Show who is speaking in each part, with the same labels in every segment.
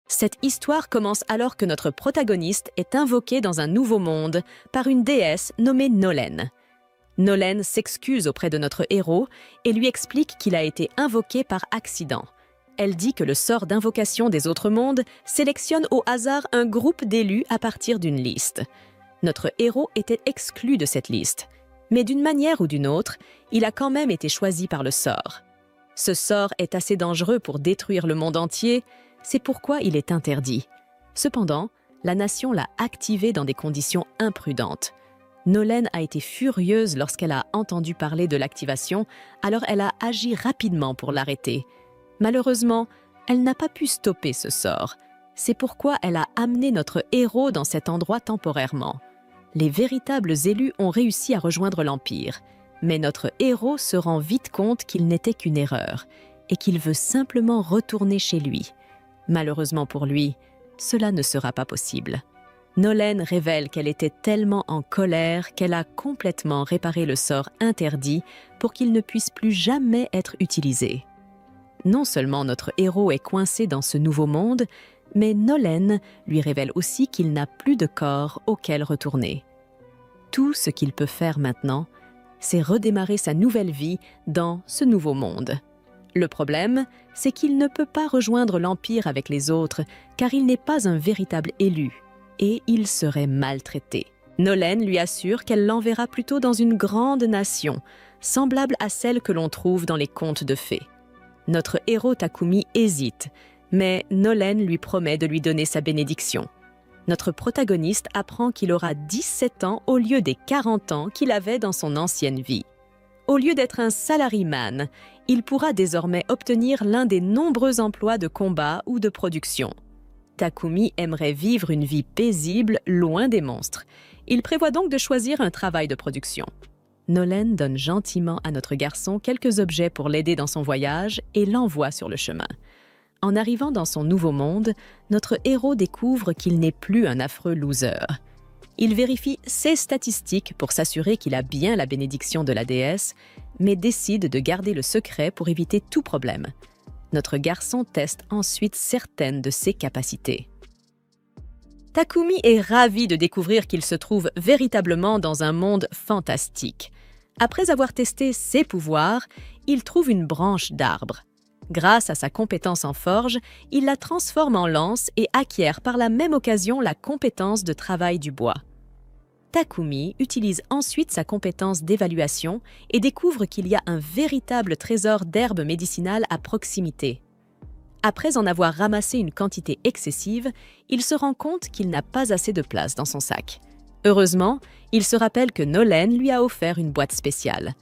Speaker 1: Cette histoire commence alors que notre protagoniste est invoqué dans un nouveau monde par une déesse nommée Nolén. Nolén s'excuse auprès de notre héros et lui explique qu'il a été invoqué par accident. Elle dit que le sort d'invocation des autres mondes sélectionne au hasard un groupe d'élus à partir d'une liste. Notre héros était exclu de cette liste, mais d'une manière ou d'une autre, il a quand même été choisi par le sort. Ce sort est assez dangereux pour détruire le monde entier, c'est pourquoi il est interdit. Cependant, la nation l'a activé dans des conditions imprudentes. Nolén a été furieuse lorsqu'elle a entendu parler de l'activation, alors elle a agi rapidement pour l'arrêter. Malheureusement, elle n'a pas pu stopper ce sort. C'est pourquoi elle a amené notre héros dans cet endroit temporairement. Les véritables élus ont réussi à rejoindre l'Empire, mais notre héros se rend vite compte qu'il n'était qu'une erreur et qu'il veut simplement retourner chez lui. Malheureusement pour lui, cela ne sera pas possible. Nolén révèle qu'elle était tellement en colère qu'elle a complètement réparé le sort interdit pour qu'il ne puisse plus jamais être utilisé. Non seulement notre héros est coincé dans ce nouveau monde, mais Nolén lui révèle aussi qu'il n'a plus de corps auquel retourner. Tout ce qu'il peut faire maintenant, c'est redémarrer sa nouvelle vie dans ce nouveau monde. Le problème, c'est qu'il ne peut pas rejoindre l'Empire avec les autres, car il n'est pas un véritable élu, et il serait maltraité. Nolén lui assure qu'elle l'enverra plutôt dans une grande nation, semblable à celle que l'on trouve dans les contes de fées. Notre héros Takumi hésite, mais Nolén lui promet de lui donner sa bénédiction. Notre protagoniste apprend qu'il aura 17 ans au lieu des 40 ans qu'il avait dans son ancienne vie. Au lieu d'être un salaryman, il pourra désormais obtenir l'un des nombreux emplois de combat ou de production. Takumi aimerait vivre une vie paisible, loin des monstres. Il prévoit donc de choisir un travail de production. Nolén donne gentiment à notre garçon quelques objets pour l'aider dans son voyage et l'envoie sur le chemin. En arrivant dans son nouveau monde, notre héros découvre qu'il n'est plus un affreux loser. Il vérifie ses statistiques pour s'assurer qu'il a bien la bénédiction de la déesse, mais décide de garder le secret pour éviter tout problème. Notre garçon teste ensuite certaines de ses capacités. Takumi est ravi de découvrir qu'il se trouve véritablement dans un monde fantastique. Après avoir testé ses pouvoirs, il trouve une branche d'arbre. Grâce à sa compétence en forge, il la transforme en lance et acquiert par la même occasion la compétence de travail du bois. Takumi utilise ensuite sa compétence d'évaluation et découvre qu'il y a un véritable trésor d'herbes médicinales à proximité. Après en avoir ramassé une quantité excessive, il se rend compte qu'il n'a pas assez de place dans son sac. Heureusement, il se rappelle que Nolén lui a offert une boîte spéciale.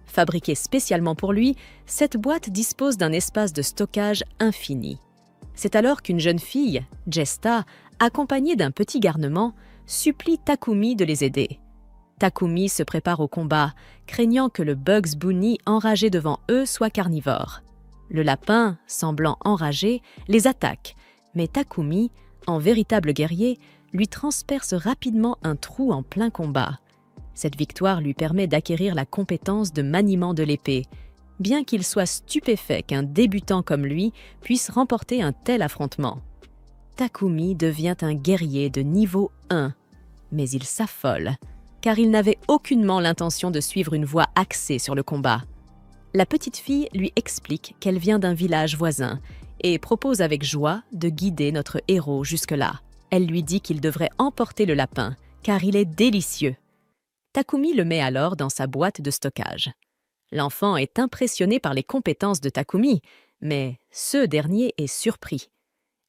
Speaker 1: Fabriquée spécialement pour lui, cette boîte dispose d'un espace de stockage infini. C'est alors qu'une jeune fille, Gesta, accompagnée d'un petit garnement, supplie Takumi de les aider. Takumi se prépare au combat, craignant que le Bugs Bunny enragé devant eux soit carnivore. Le lapin, semblant enragé, les attaque, mais Takumi, en véritable guerrier, lui transperce rapidement un trou en plein combat. Cette victoire lui permet d'acquérir la compétence de maniement de l'épée, bien qu'il soit stupéfait qu'un débutant comme lui puisse remporter un tel affrontement. Takumi devient un guerrier de niveau 1, mais il s'affole, car il n'avait aucunement l'intention de suivre une voie axée sur le combat. La petite fille lui explique qu'elle vient d'un village voisin et propose avec joie de guider notre héros jusque-là. Elle lui dit qu'il devrait emporter le lapin, car il est délicieux. Takumi le met alors dans sa boîte de stockage. L'enfant est impressionné par les compétences de Takumi, mais ce dernier est surpris.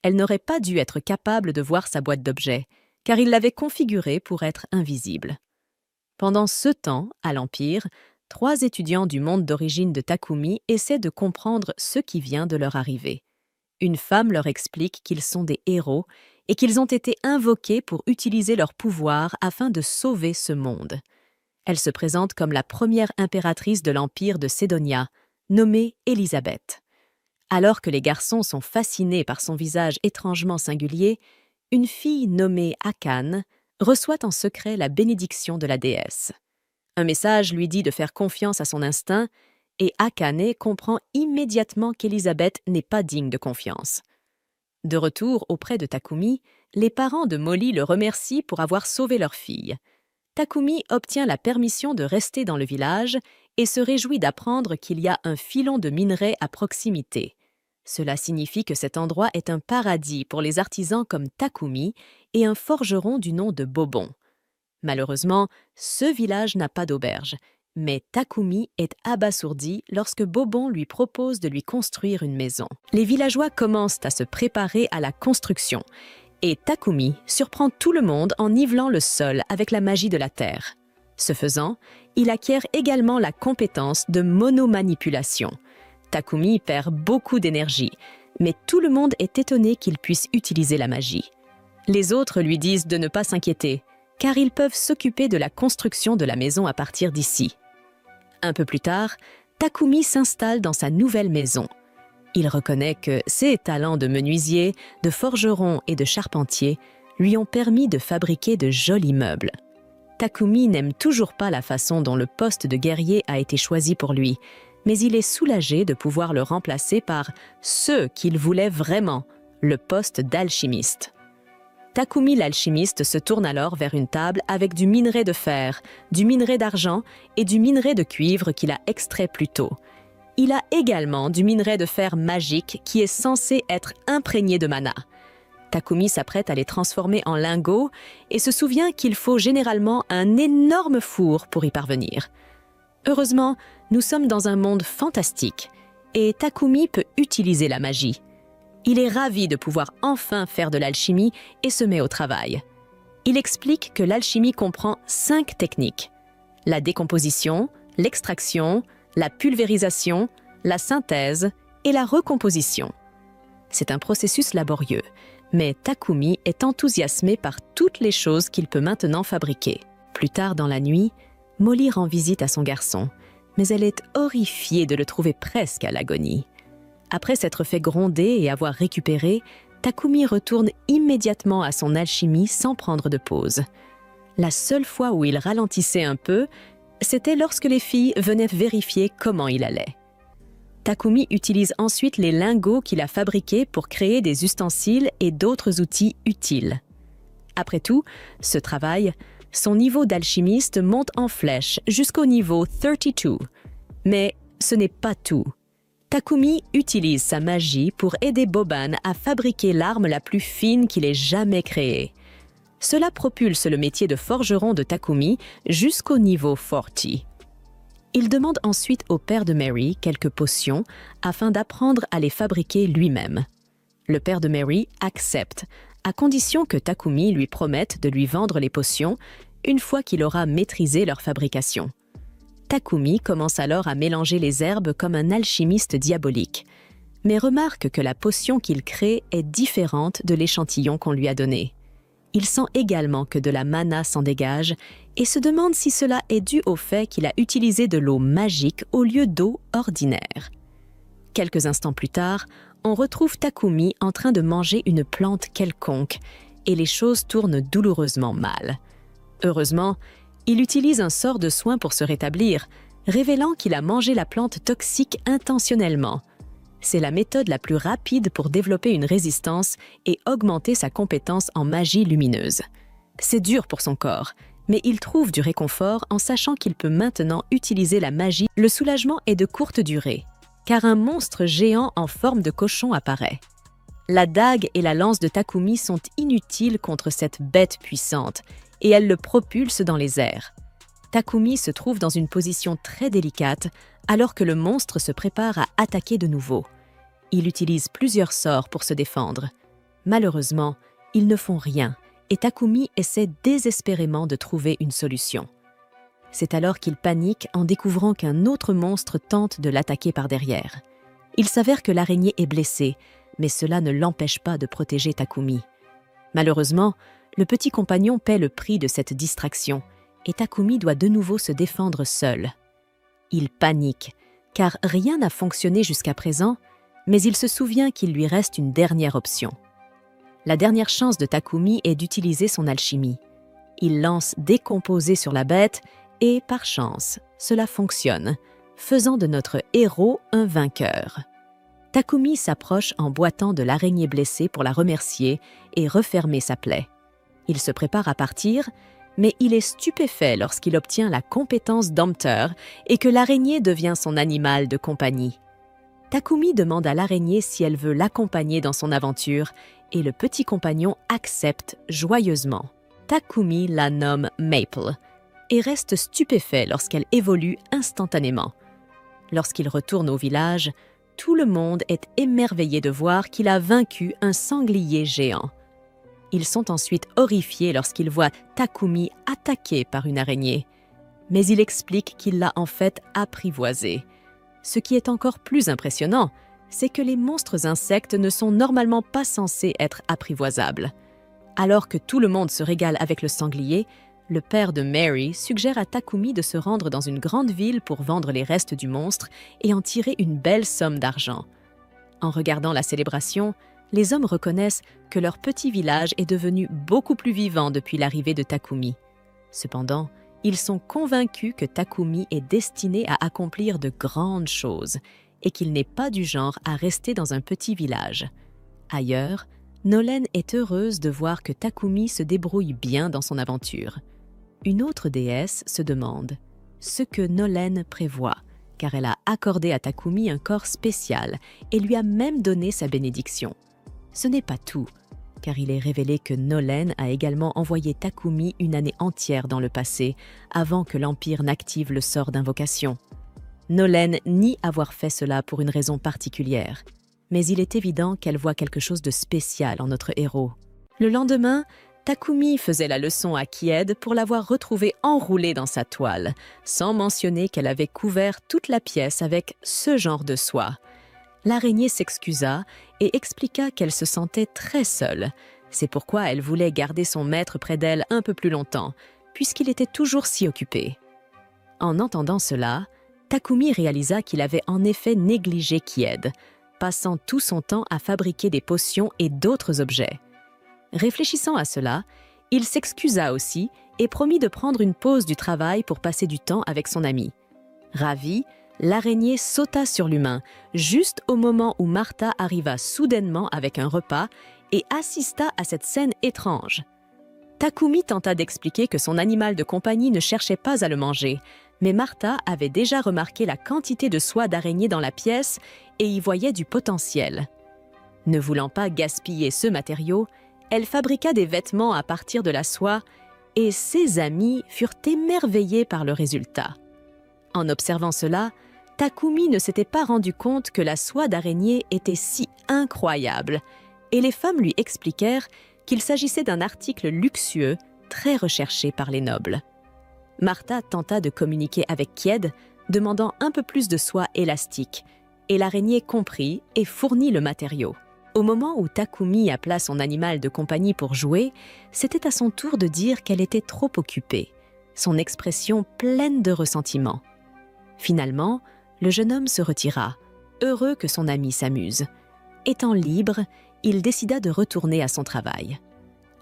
Speaker 1: Elle n'aurait pas dû être capable de voir sa boîte d'objets, car il l'avait configurée pour être invisible. Pendant ce temps, à l'Empire, 3 étudiants du monde d'origine de Takumi essaient de comprendre ce qui vient de leur arriver. Une femme leur explique qu'ils sont des héros et qu'ils ont été invoqués pour utiliser leur pouvoir afin de sauver ce monde. Elle se présente comme la première impératrice de l'Empire de Sédonia, nommée Élisabeth. Alors que les garçons sont fascinés par son visage étrangement singulier, une fille nommée Akane reçoit en secret la bénédiction de la déesse. Un message lui dit de faire confiance à son instinct et Akane comprend immédiatement qu'Élisabeth n'est pas digne de confiance. De retour auprès de Takumi, les parents de Molly le remercient pour avoir sauvé leur fille. Takumi obtient la permission de rester dans le village et se réjouit d'apprendre qu'il y a un filon de minerai à proximité. Cela signifie que cet endroit est un paradis pour les artisans comme Takumi et un forgeron du nom de Bobon. Malheureusement, ce village n'a pas d'auberge, mais Takumi est abasourdi lorsque Bobon lui propose de lui construire une maison. Les villageois commencent à se préparer à la construction, et Takumi surprend tout le monde en nivelant le sol avec la magie de la terre. Ce faisant, il acquiert également la compétence de monomanipulation. Takumi perd beaucoup d'énergie, mais tout le monde est étonné qu'il puisse utiliser la magie. Les autres lui disent de ne pas s'inquiéter, car ils peuvent s'occuper de la construction de la maison à partir d'ici. Un peu plus tard, Takumi s'installe dans sa nouvelle maison. Il reconnaît que ses talents de menuisier, de forgeron et de charpentier lui ont permis de fabriquer de jolis meubles. Takumi n'aime toujours pas la façon dont le poste de guerrier a été choisi pour lui, mais il est soulagé de pouvoir le remplacer par ce qu'il voulait vraiment, le poste d'alchimiste. Takumi l'alchimiste se tourne alors vers une table avec du minerai de fer, du minerai d'argent et du minerai de cuivre qu'il a extrait plus tôt. Il a également du minerai de fer magique qui est censé être imprégné de mana. Takumi s'apprête à les transformer en lingots et se souvient qu'il faut généralement un énorme four pour y parvenir. Heureusement, nous sommes dans un monde fantastique et Takumi peut utiliser la magie. Il est ravi de pouvoir enfin faire de l'alchimie et se met au travail. Il explique que l'alchimie comprend 5 techniques: la décomposition, l'extraction, la pulvérisation, la synthèse et la recomposition. C'est un processus laborieux, mais Takumi est enthousiasmé par toutes les choses qu'il peut maintenant fabriquer. Plus tard dans la nuit, Molly rend visite à son garçon, mais elle est horrifiée de le trouver presque à l'agonie. Après s'être fait gronder et avoir récupéré, Takumi retourne immédiatement à son alchimie sans prendre de pause. La seule fois où il ralentissait un peu, c'était lorsque les filles venaient vérifier comment il allait. Takumi utilise ensuite les lingots qu'il a fabriqués pour créer des ustensiles et d'autres outils utiles. Après tout, ce travail, son niveau d'alchimiste monte en flèche jusqu'au niveau 32. Mais ce n'est pas tout. Takumi utilise sa magie pour aider Boban à fabriquer l'arme la plus fine qu'il ait jamais créée. Cela propulse le métier de forgeron de Takumi jusqu'au niveau 40. Il demande ensuite au père de Mary quelques potions afin d'apprendre à les fabriquer lui-même. Le père de Mary accepte, à condition que Takumi lui promette de lui vendre les potions une fois qu'il aura maîtrisé leur fabrication. Takumi commence alors à mélanger les herbes comme un alchimiste diabolique, mais remarque que la potion qu'il crée est différente de l'échantillon qu'on lui a donné. Il sent également que de la mana s'en dégage et se demande si cela est dû au fait qu'il a utilisé de l'eau magique au lieu d'eau ordinaire. Quelques instants plus tard, on retrouve Takumi en train de manger une plante quelconque et les choses tournent douloureusement mal. Heureusement, il utilise un sort de soin pour se rétablir, révélant qu'il a mangé la plante toxique intentionnellement. C'est la méthode la plus rapide pour développer une résistance et augmenter sa compétence en magie lumineuse. C'est dur pour son corps, mais il trouve du réconfort en sachant qu'il peut maintenant utiliser la magie. Le soulagement est de courte durée, car un monstre géant en forme de cochon apparaît. La dague et la lance de Takumi sont inutiles contre cette bête puissante, et elle le propulse dans les airs. Takumi se trouve dans une position très délicate alors que le monstre se prépare à attaquer de nouveau. Il utilise plusieurs sorts pour se défendre. Malheureusement, ils ne font rien et Takumi essaie désespérément de trouver une solution. C'est alors qu'il panique en découvrant qu'un autre monstre tente de l'attaquer par derrière. Il s'avère que l'araignée est blessée, mais cela ne l'empêche pas de protéger Takumi. Malheureusement, le petit compagnon paie le prix de cette distraction et Takumi doit de nouveau se défendre seul. Il panique, car rien n'a fonctionné jusqu'à présent, mais il se souvient qu'il lui reste une dernière option. La dernière chance de Takumi est d'utiliser son alchimie. Il lance Décomposer sur la bête et, par chance, cela fonctionne, faisant de notre héros un vainqueur. Takumi s'approche en boitant de l'araignée blessée pour la remercier et refermer sa plaie. Il se prépare à partir, mais il est stupéfait lorsqu'il obtient la compétence dompteur et que l'araignée devient son animal de compagnie. Takumi demande à l'araignée si elle veut l'accompagner dans son aventure et le petit compagnon accepte joyeusement. Takumi la nomme Maple et reste stupéfait lorsqu'elle évolue instantanément. Lorsqu'il retourne au village, tout le monde est émerveillé de voir qu'il a vaincu un sanglier géant. Ils sont ensuite horrifiés lorsqu'ils voient Takumi attaqué par une araignée. Mais il explique qu'il l'a en fait apprivoisé. Ce qui est encore plus impressionnant, c'est que les monstres insectes ne sont normalement pas censés être apprivoisables. Alors que tout le monde se régale avec le sanglier, le père de Mary suggère à Takumi de se rendre dans une grande ville pour vendre les restes du monstre et en tirer une belle somme d'argent. En regardant la célébration, les hommes reconnaissent que leur petit village est devenu beaucoup plus vivant depuis l'arrivée de Takumi. Cependant, ils sont convaincus que Takumi est destiné à accomplir de grandes choses et qu'il n'est pas du genre à rester dans un petit village. Ailleurs, Nolen est heureuse de voir que Takumi se débrouille bien dans son aventure. Une autre déesse se demande ce que Nolen prévoit, car elle a accordé à Takumi un corps spécial et lui a même donné sa bénédiction. Ce n'est pas tout, car il est révélé que Nolen a également envoyé Takumi une année entière dans le passé, avant que l'Empire n'active le sort d'invocation. Nolen nie avoir fait cela pour une raison particulière, mais il est évident qu'elle voit quelque chose de spécial en notre héros. Le lendemain, Takumi faisait la leçon à Kied pour l'avoir retrouvée enroulée dans sa toile, sans mentionner qu'elle avait couvert toute la pièce avec ce genre de soie. L'araignée s'excusa et expliqua qu'elle se sentait très seule. C'est pourquoi elle voulait garder son maître près d'elle un peu plus longtemps, puisqu'il était toujours si occupé. En entendant cela, Takumi réalisa qu'il avait en effet négligé Kied, passant tout son temps à fabriquer des potions et d'autres objets. Réfléchissant à cela, il s'excusa aussi et promit de prendre une pause du travail pour passer du temps avec son ami. Ravie, l'araignée sauta sur l'humain, juste au moment où Martha arriva soudainement avec un repas et assista à cette scène étrange. Takumi tenta d'expliquer que son animal de compagnie ne cherchait pas à le manger, mais Martha avait déjà remarqué la quantité de soie d'araignée dans la pièce et y voyait du potentiel. Ne voulant pas gaspiller ce matériau, elle fabriqua des vêtements à partir de la soie et ses amis furent émerveillés par le résultat. En observant cela, Takumi ne s'était pas rendu compte que la soie d'araignée était si incroyable et les femmes lui expliquèrent qu'il s'agissait d'un article luxueux très recherché par les nobles. Martha tenta de communiquer avec Kied, demandant un peu plus de soie élastique, et l'araignée comprit et fournit le matériau. Au moment où Takumi appela son animal de compagnie pour jouer, c'était à son tour de dire qu'elle était trop occupée, son expression pleine de ressentiment. Finalement, le jeune homme se retira, heureux que son ami s'amuse. Étant libre, il décida de retourner à son travail.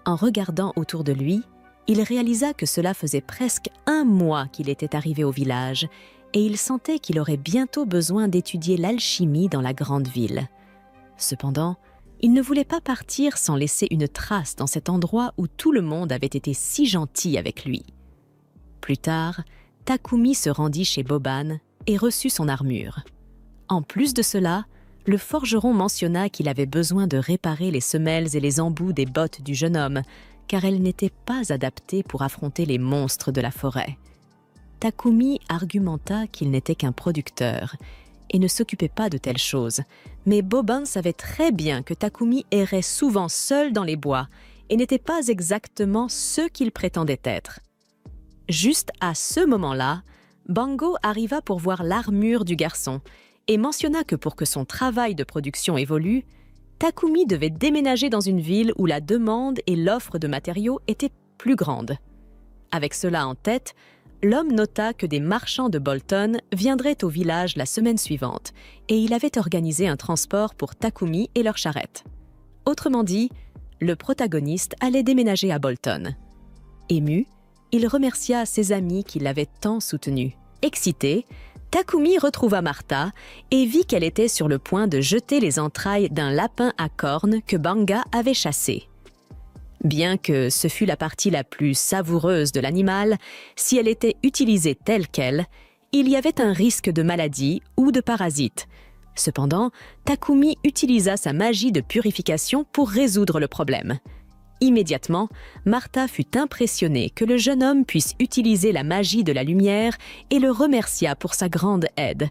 Speaker 1: En regardant autour de lui, il réalisa que cela faisait presque 1 mois qu'il était arrivé au village et il sentait qu'il aurait bientôt besoin d'étudier l'alchimie dans la grande ville. Cependant, il ne voulait pas partir sans laisser une trace dans cet endroit où tout le monde avait été si gentil avec lui. Plus tard, Takumi se rendit chez Boban et reçut son armure. En plus de cela, le forgeron mentionna qu'il avait besoin de réparer les semelles et les embouts des bottes du jeune homme, car elles n'étaient pas adaptées pour affronter les monstres de la forêt. Takumi argumenta qu'il n'était qu'un producteur et ne s'occupait pas de telles choses, mais Boban savait très bien que Takumi errait souvent seul dans les bois et n'était pas exactement ce qu'il prétendait être. Juste à ce moment-là, Bango arriva pour voir l'armure du garçon et mentionna que pour que son travail de production évolue, Takumi devait déménager dans une ville où la demande et l'offre de matériaux étaient plus grandes. Avec cela en tête, l'homme nota que des marchands de Bolton viendraient au village la semaine suivante et il avait organisé un transport pour Takumi et leur charrette. Autrement dit, le protagoniste allait déménager à Bolton. Ému, il remercia ses amis qui l'avaient tant soutenu. Excité, Takumi retrouva Martha et vit qu'elle était sur le point de jeter les entrailles d'un lapin à cornes que Banga avait chassé. Bien que ce fût la partie la plus savoureuse de l'animal, si elle était utilisée telle quelle, il y avait un risque de maladie ou de parasite. Cependant, Takumi utilisa sa magie de purification pour résoudre le problème. Immédiatement, Martha fut impressionnée que le jeune homme puisse utiliser la magie de la lumière et le remercia pour sa grande aide.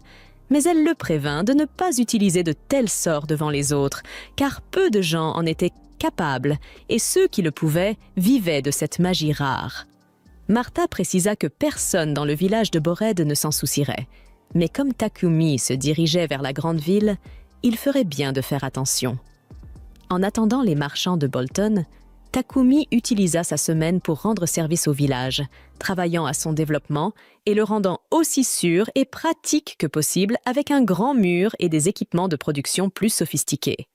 Speaker 1: Mais elle le prévint de ne pas utiliser de tels sorts devant les autres, car peu de gens en étaient capables et ceux qui le pouvaient vivaient de cette magie rare. Martha précisa que personne dans le village de Bored ne s'en soucierait. Mais comme Takumi se dirigeait vers la grande ville, il ferait bien de faire attention. En attendant les marchands de Bolton, Takumi utilisa sa semaine pour rendre service au village, travaillant à son développement et le rendant aussi sûr et pratique que possible avec un grand mur et des équipements de production plus sophistiqués.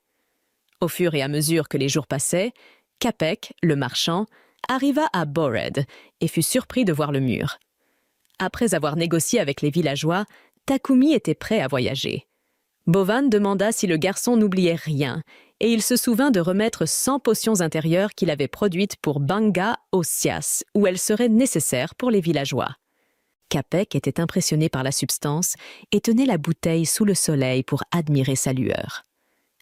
Speaker 1: Au fur et à mesure que les jours passaient, Capek, le marchand, arriva à Bored et fut surpris de voir le mur. Après avoir négocié avec les villageois, Takumi était prêt à voyager. Bovan demanda si le garçon n'oubliait rien, et il se souvint de remettre 100 potions intérieures qu'il avait produites pour Banga au Sias, où elles seraient nécessaires pour les villageois. Capek était impressionné par la substance et tenait la bouteille sous le soleil pour admirer sa lueur.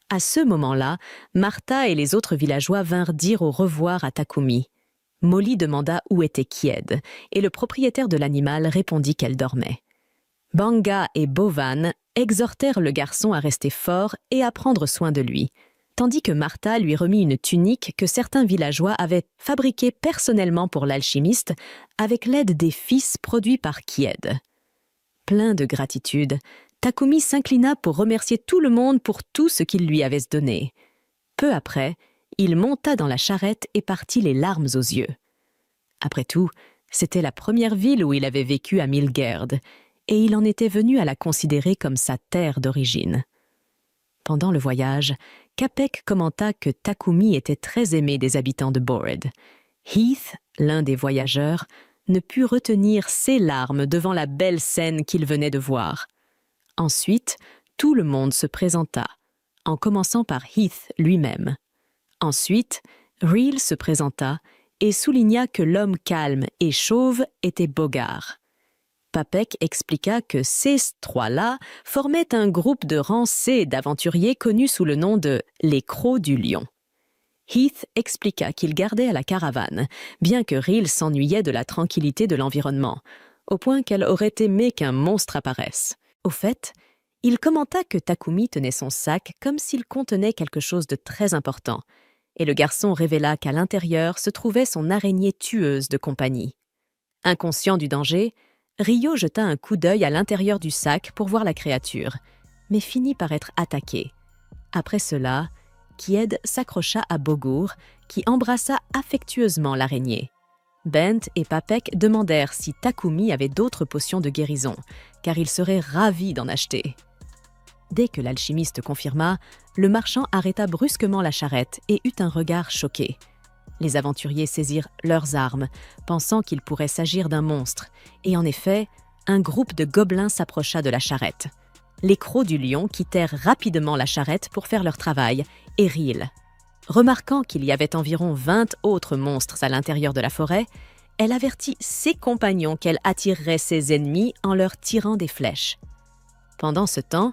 Speaker 1: À ce moment-là, Martha et les autres villageois vinrent dire au revoir à Takumi. Molly demanda où était Kied, et le propriétaire de l'animal répondit qu'elle dormait. Banga et Bovan exhortèrent le garçon à rester fort et à prendre soin de lui, tandis que Martha lui remit une tunique que certains villageois avaient fabriquée personnellement pour l'alchimiste avec l'aide des fils produits par Kied. Plein de gratitude, Takumi s'inclina pour remercier tout le monde pour tout ce qu'il lui avait donné. Peu après, il monta dans la charrette et partit les larmes aux yeux. Après tout, c'était la première ville où il avait vécu à Milgerd, et il en était venu à la considérer comme sa terre d'origine. Pendant le voyage, Capek commenta que Takumi était très aimé des habitants de Bored. Heath, l'un des voyageurs, ne put retenir ses larmes devant la belle scène qu'il venait de voir. Ensuite, tout le monde se présenta, en commençant par Heath lui-même. Ensuite, Reel se présenta et souligna que l'homme calme et chauve était Bogar. Papek expliqua que ces trois-là formaient un groupe de rancés d'aventuriers connus sous le nom de « les Crocs du Lion ». Heath expliqua qu'il gardait à la caravane, bien que Reel s'ennuyait de la tranquillité de l'environnement, au point qu'elle aurait aimé qu'un monstre apparaisse. Au fait, il commenta que Takumi tenait son sac comme s'il contenait quelque chose de très important, et le garçon révéla qu'à l'intérieur se trouvait son araignée tueuse de compagnie. Inconscient du danger, Ryo jeta un coup d'œil à l'intérieur du sac pour voir la créature, mais finit par être attaqué. Après cela, Kied s'accrocha à Bogur, qui embrassa affectueusement l'araignée. Bent et Papek demandèrent si Takumi avait d'autres potions de guérison, car il serait ravi d'en acheter. Dès que l'alchimiste confirma, le marchand arrêta brusquement la charrette et eut un regard choqué. Les aventuriers saisirent leurs armes, pensant qu'il pourrait s'agir d'un monstre, et en effet, un groupe de gobelins s'approcha de la charrette. Les Crocs du Lion quittèrent rapidement la charrette pour faire leur travail, et Reel. Remarquant qu'il y avait environ 20 autres monstres à l'intérieur de la forêt, elle avertit ses compagnons qu'elle attirerait ses ennemis en leur tirant des flèches. Pendant ce temps,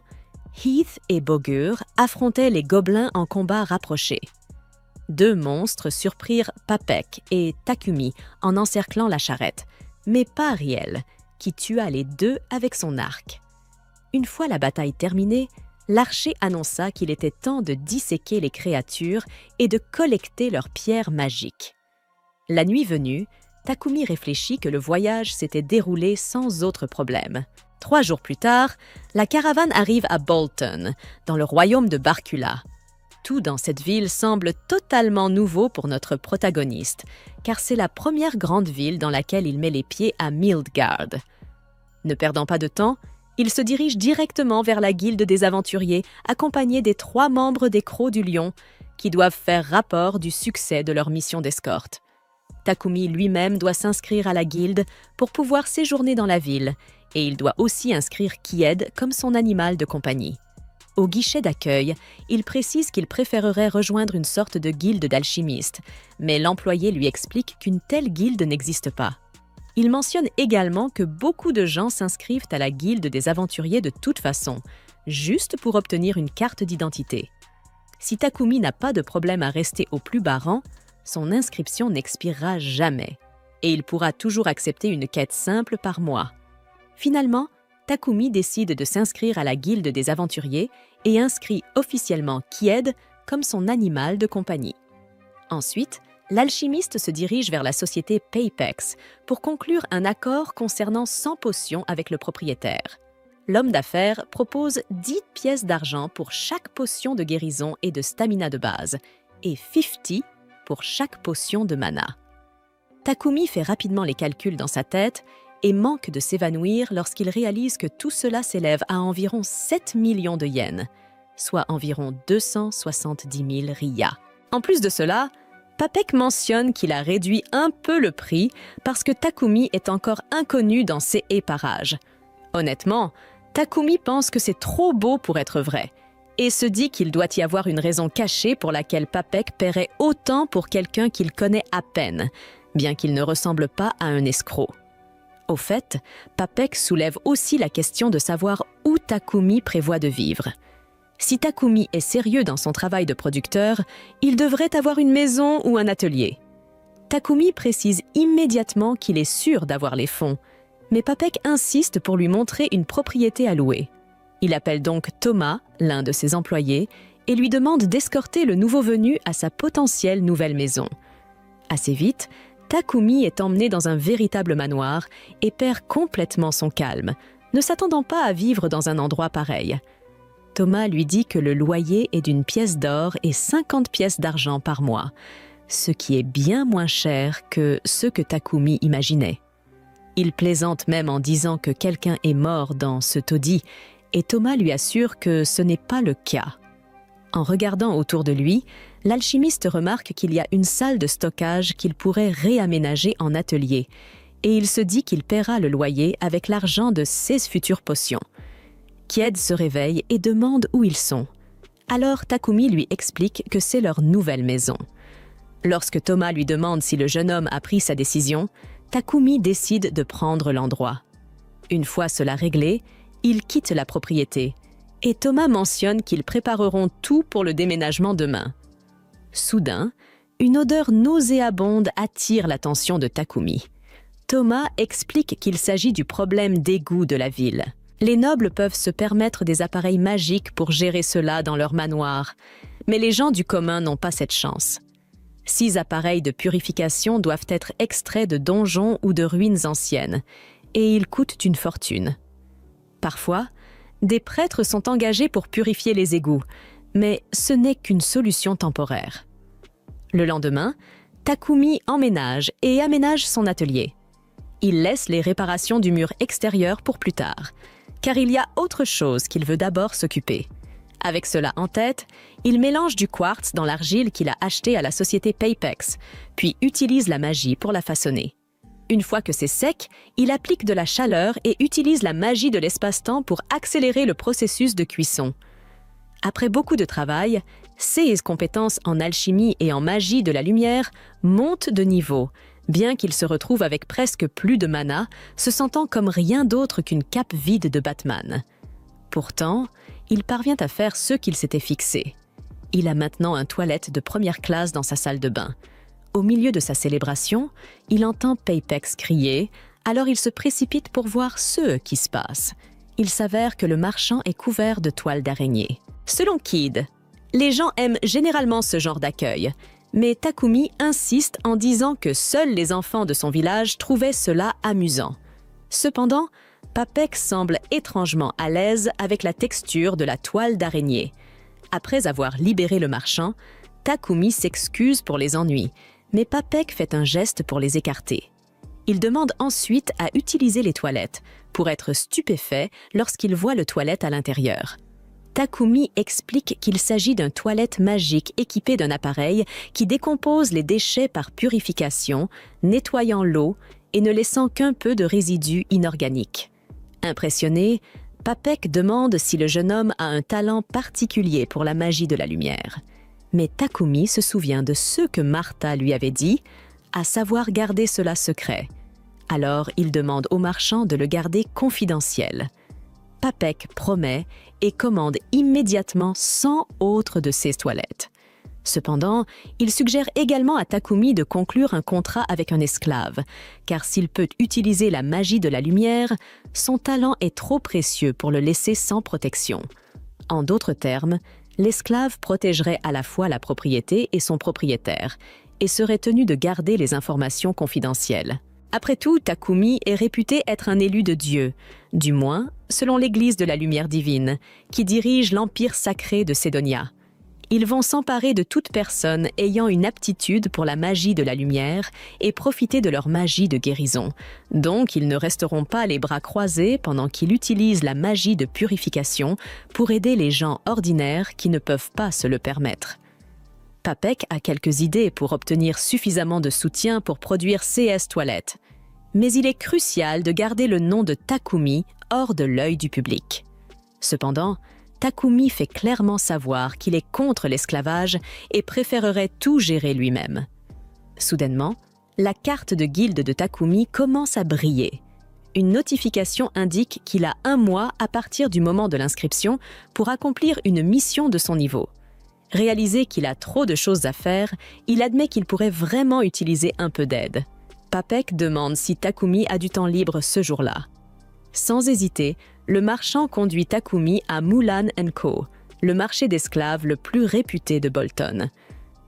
Speaker 1: Heath et Bogur affrontaient les gobelins en combat rapproché. 2 monstres surprirent Papek et Takumi en encerclant la charrette, mais pas Riel, qui tua les 2 avec son arc. Une fois la bataille terminée, l'archer annonça qu'il était temps de disséquer les créatures et de collecter leurs pierres magiques. La nuit venue, Takumi réfléchit que le voyage s'était déroulé sans autre problème. 3 jours plus tard, la caravane arrive à Bolton, dans le royaume de Barkula. Tout dans cette ville semble totalement nouveau pour notre protagoniste, car c'est la première grande ville dans laquelle il met les pieds à Mildgard. Ne perdant pas de temps, il se dirige directement vers la guilde des aventuriers, accompagné des 3 membres des Crocs du Lion, qui doivent faire rapport du succès de leur mission d'escorte. Takumi lui-même doit s'inscrire à la guilde pour pouvoir séjourner dans la ville, et il doit aussi inscrire Kied comme son animal de compagnie. Au guichet d'accueil, il précise qu'il préférerait rejoindre une sorte de guilde d'alchimistes, mais l'employé lui explique qu'une telle guilde n'existe pas. Il mentionne également que beaucoup de gens s'inscrivent à la guilde des aventuriers de toute façon, juste pour obtenir une carte d'identité. Si Takumi n'a pas de problème à rester au plus bas rang, son inscription n'expirera jamais, et il pourra toujours accepter une quête simple par mois. Finalement, Takumi décide de s'inscrire à la guilde des aventuriers et inscrit officiellement Kied comme son animal de compagnie. Ensuite, l'alchimiste se dirige vers la société Paypex pour conclure un accord concernant 100 potions avec le propriétaire. L'homme d'affaires propose 10 pièces d'argent pour chaque potion de guérison et de stamina de base, et 50 pour chaque potion de mana. Takumi fait rapidement les calculs dans sa tête et manque de s'évanouir lorsqu'il réalise que tout cela s'élève à environ 7 millions de yens, soit environ 270 000 riyas. En plus de cela, Papek mentionne qu'il a réduit un peu le prix parce que Takumi est encore inconnu dans ces parages. Honnêtement, Takumi pense que c'est trop beau pour être vrai et se dit qu'il doit y avoir une raison cachée pour laquelle Papek paierait autant pour quelqu'un qu'il connaît à peine, bien qu'il ne ressemble pas à un escroc. Au fait, Papek soulève aussi la question de savoir où Takumi prévoit de vivre. Si Takumi est sérieux dans son travail de producteur, il devrait avoir une maison ou un atelier. Takumi précise immédiatement qu'il est sûr d'avoir les fonds, mais Papek insiste pour lui montrer une propriété à louer. Il appelle donc Thomas, l'un de ses employés, et lui demande d'escorter le nouveau venu à sa potentielle nouvelle maison. Assez vite, Takumi est emmené dans un véritable manoir et perd complètement son calme, ne s'attendant pas à vivre dans un endroit pareil. Thomas lui dit que le loyer est d'une pièce d'or et 50 pièces d'argent par mois, ce qui est bien moins cher que ce que Takumi imaginait. Il plaisante même en disant que quelqu'un est mort dans ce taudis, et Thomas lui assure que ce n'est pas le cas. En regardant autour de lui, l'alchimiste remarque qu'il y a une salle de stockage qu'il pourrait réaménager en atelier, et il se dit qu'il paiera le loyer avec l'argent de ses futures potions. Kied se réveille et demande où ils sont. Alors Takumi lui explique que c'est leur nouvelle maison. Lorsque Thomas lui demande si le jeune homme a pris sa décision, Takumi décide de prendre l'endroit. Une fois cela réglé, il quitte la propriété, et Thomas mentionne qu'ils prépareront tout pour le déménagement demain. Soudain, une odeur nauséabonde attire l'attention de Takumi. Thomas explique qu'il s'agit du problème d'égout de la ville. Les nobles peuvent se permettre des appareils magiques pour gérer cela dans leur manoir, mais les gens du commun n'ont pas cette chance. 6 appareils de purification doivent être extraits de donjons ou de ruines anciennes, et ils coûtent une fortune. Parfois, des prêtres sont engagés pour purifier les égouts, mais ce n'est qu'une solution temporaire. Le lendemain, Takumi emménage et aménage son atelier. Il laisse les réparations du mur extérieur pour plus tard, car il y a autre chose qu'il veut d'abord s'occuper. Avec cela en tête, il mélange du quartz dans l'argile qu'il a acheté à la société Paypex, puis utilise la magie pour la façonner. Une fois que c'est sec, il applique de la chaleur et utilise la magie de l'espace-temps pour accélérer le processus de cuisson. Après beaucoup de travail, ses compétences en alchimie et en magie de la lumière montent de niveau, bien qu'il se retrouve avec presque plus de mana, se sentant comme rien d'autre qu'une cape vide de Batman. Pourtant, il parvient à faire ce qu'il s'était fixé. Il a maintenant un toilette de première classe dans sa salle de bain. Au milieu de sa célébration, il entend Paypex crier, alors il se précipite pour voir ce qui se passe. Il s'avère que le marchand est couvert de toiles d'araignée. Selon Kid, les gens aiment généralement ce genre d'accueil, mais Takumi insiste en disant que seuls les enfants de son village trouvaient cela amusant. Cependant, Papek semble étrangement à l'aise avec la texture de la toile d'araignée. Après avoir libéré le marchand, Takumi s'excuse pour les ennuis, mais Papek fait un geste pour les écarter. Il demande ensuite à utiliser les toilettes, pour être stupéfait lorsqu'il voit le toilette à l'intérieur. Takumi explique qu'il s'agit d'un toilette magique équipé d'un appareil qui décompose les déchets par purification, nettoyant l'eau et ne laissant qu'un peu de résidus inorganiques. Impressionné, Papek demande si le jeune homme a un talent particulier pour la magie de la lumière. Mais Takumi se souvient de ce que Martha lui avait dit, à savoir garder cela secret. Alors il demande au marchand de le garder confidentiel. Papek promet et commande immédiatement 100 autres de ses toilettes. Cependant, il suggère également à Takumi de conclure un contrat avec un esclave, car s'il peut utiliser la magie de la lumière, son talent est trop précieux pour le laisser sans protection. En d'autres termes, l'esclave protégerait à la fois la propriété et son propriétaire, et serait tenu de garder les informations confidentielles. Après tout, Takumi est réputé être un élu de Dieu, du moins selon l'Église de la Lumière divine, qui dirige l'empire sacré de Sédonia. Ils vont s'emparer de toute personne ayant une aptitude pour la magie de la lumière et profiter de leur magie de guérison. Donc, ils ne resteront pas les bras croisés pendant qu'ils utilisent la magie de purification pour aider les gens ordinaires qui ne peuvent pas se le permettre. Papek a quelques idées pour obtenir suffisamment de soutien pour produire CS Toilettes. Mais il est crucial de garder le nom de Takumi hors de l'œil du public. Cependant, Takumi fait clairement savoir qu'il est contre l'esclavage et préférerait tout gérer lui-même. Soudainement, la carte de guilde de Takumi commence à briller. Une notification indique qu'il a 1 mois à partir du moment de l'inscription pour accomplir une mission de son niveau. Réalisé qu'il a trop de choses à faire, il admet qu'il pourrait vraiment utiliser un peu d'aide. Papek demande si Takumi a du temps libre ce jour-là. Sans hésiter, le marchand conduit Takumi à Mulan & Co., le marché d'esclaves le plus réputé de Bolton.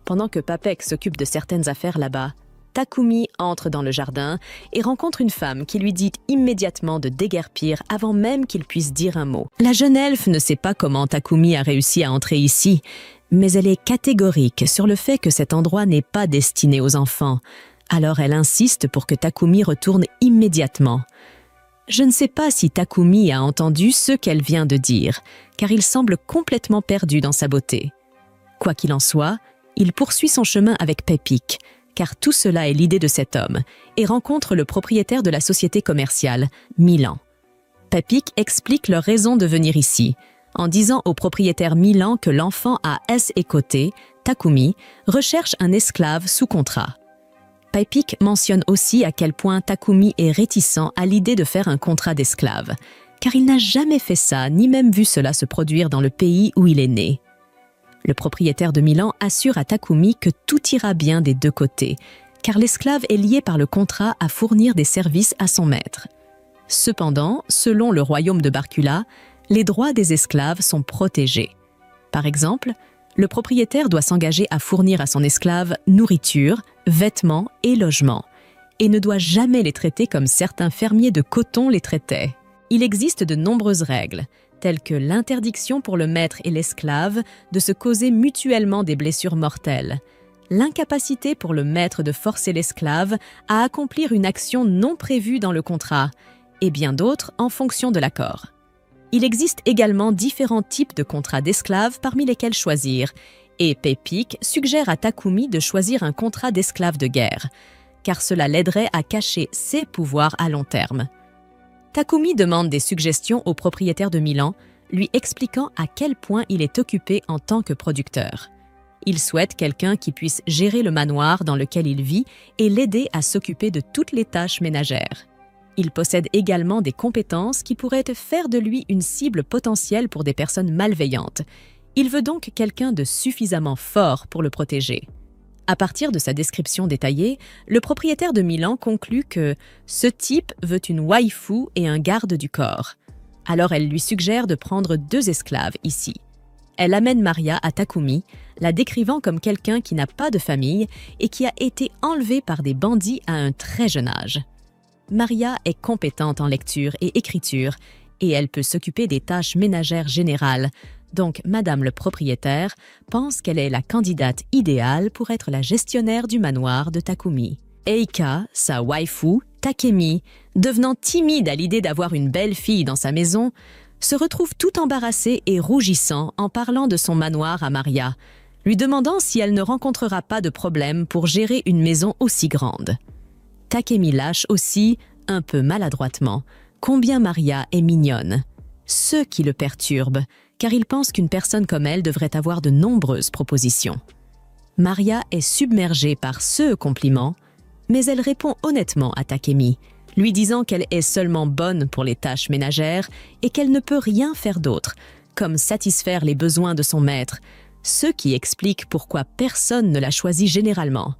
Speaker 1: Pendant que Papek s'occupe de certaines affaires là-bas, Takumi entre dans le jardin et rencontre une femme qui lui dit immédiatement de déguerpir avant même qu'il puisse dire un mot. La jeune elfe ne sait pas comment Takumi a réussi à entrer ici, mais elle est catégorique sur le fait que cet endroit n'est pas destiné aux enfants. Alors elle insiste pour que Takumi retourne immédiatement. Je ne sais pas si Takumi a entendu ce qu'elle vient de dire, car il semble complètement perdu dans sa beauté. Quoi qu'il en soit, il poursuit son chemin avec Pepik, car tout cela est l'idée de cet homme, et rencontre le propriétaire de la société commerciale, Milan. Pepik explique leur raison de venir ici, en disant au propriétaire Milan que l'enfant à S et côté, Takumi, recherche un esclave sous contrat. Pepik mentionne aussi à quel point Takumi est réticent à l'idée de faire un contrat d'esclave, car il n'a jamais fait ça ni même vu cela se produire dans le pays où il est né. Le propriétaire de Milan assure à Takumi que tout ira bien des 2 côtés, car l'esclave est lié par le contrat à fournir des services à son maître. Cependant, selon le royaume de Barcula, les droits des esclaves sont protégés. Par exemple, le propriétaire doit s'engager à fournir à son esclave nourriture, vêtements et logement, et ne doit jamais les traiter comme certains fermiers de coton les traitaient. Il existe de nombreuses règles, telles que l'interdiction pour le maître et l'esclave de se causer mutuellement des blessures mortelles, l'incapacité pour le maître de forcer l'esclave à accomplir une action non prévue dans le contrat, et bien d'autres en fonction de l'accord. Il existe également différents types de contrats d'esclaves parmi lesquels choisir, et Pepik suggère à Takumi de choisir un contrat d'esclave de guerre, car cela l'aiderait à cacher ses pouvoirs à long terme. Takumi demande des suggestions au propriétaire de Milan, lui expliquant à quel point il est occupé en tant que producteur. Il souhaite quelqu'un qui puisse gérer le manoir dans lequel il vit et l'aider à s'occuper de toutes les tâches ménagères. Il possède également des compétences qui pourraient faire de lui une cible potentielle pour des personnes malveillantes. Il veut donc quelqu'un de suffisamment fort pour le protéger. À partir de sa description détaillée, le propriétaire de Milan conclut que ce type veut une waifu et un garde du corps. Alors elle lui suggère de prendre 2 esclaves ici. Elle amène Maria à Takumi, la décrivant comme quelqu'un qui n'a pas de famille et qui a été enlevé par des bandits à un très jeune âge. Maria est compétente en lecture et écriture et elle peut s'occuper des tâches ménagères générales, donc Madame le propriétaire pense qu'elle est la candidate idéale pour être la gestionnaire du manoir de Takumi. Eika, sa waifu, Takemi, devenant timide à l'idée d'avoir une belle fille dans sa maison, se retrouve tout embarrassée et rougissant en parlant de son manoir à Maria, lui demandant si elle ne rencontrera pas de problème pour gérer une maison aussi grande. Takemi lâche aussi, un peu maladroitement, combien Maria est mignonne. Ce qui le perturbe, car il pense qu'une personne comme elle devrait avoir de nombreuses propositions. Maria est submergée par ce compliment, mais elle répond honnêtement à Takemi, lui disant qu'elle est seulement bonne pour les tâches ménagères et qu'elle ne peut rien faire d'autre, comme satisfaire les besoins de son maître, ce qui explique pourquoi personne ne la choisit généralement.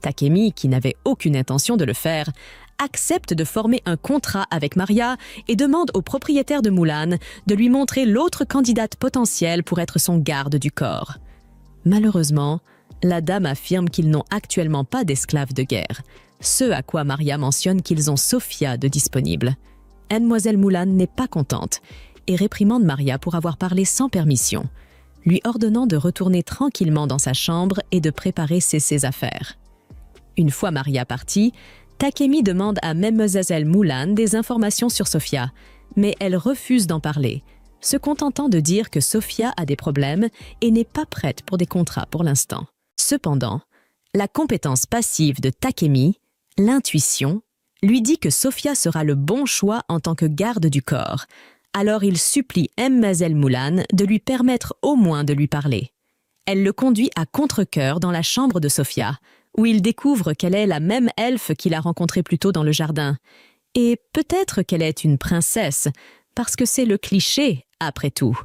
Speaker 1: Takemi, qui n'avait aucune intention de le faire, accepte de former un contrat avec Maria et demande au propriétaire de Mulan de lui montrer l'autre candidate potentielle pour être son garde du corps. Malheureusement, la dame affirme qu'ils n'ont actuellement pas d'esclaves de guerre, ce à quoi Maria mentionne qu'ils ont Sophia de disponible. Mademoiselle Mulan n'est pas contente et réprimande Maria pour avoir parlé sans permission, lui ordonnant de retourner tranquillement dans sa chambre et de préparer ses affaires. Une fois Maria partie, Takemi demande à Mademoiselle Mulan des informations sur Sophia, mais elle refuse d'en parler, se contentant de dire que Sophia a des problèmes et n'est pas prête pour des contrats pour l'instant. Cependant, la compétence passive de Takemi, l'intuition, lui dit que Sophia sera le bon choix en tant que garde du corps. Alors il supplie Mademoiselle Mulan de lui permettre au moins de lui parler. Elle le conduit à contre-cœur dans la chambre de Sophia, où il découvre qu'elle est la même elfe qu'il a rencontrée plus tôt dans le jardin. Et peut-être qu'elle est une princesse, parce que c'est le cliché, après tout.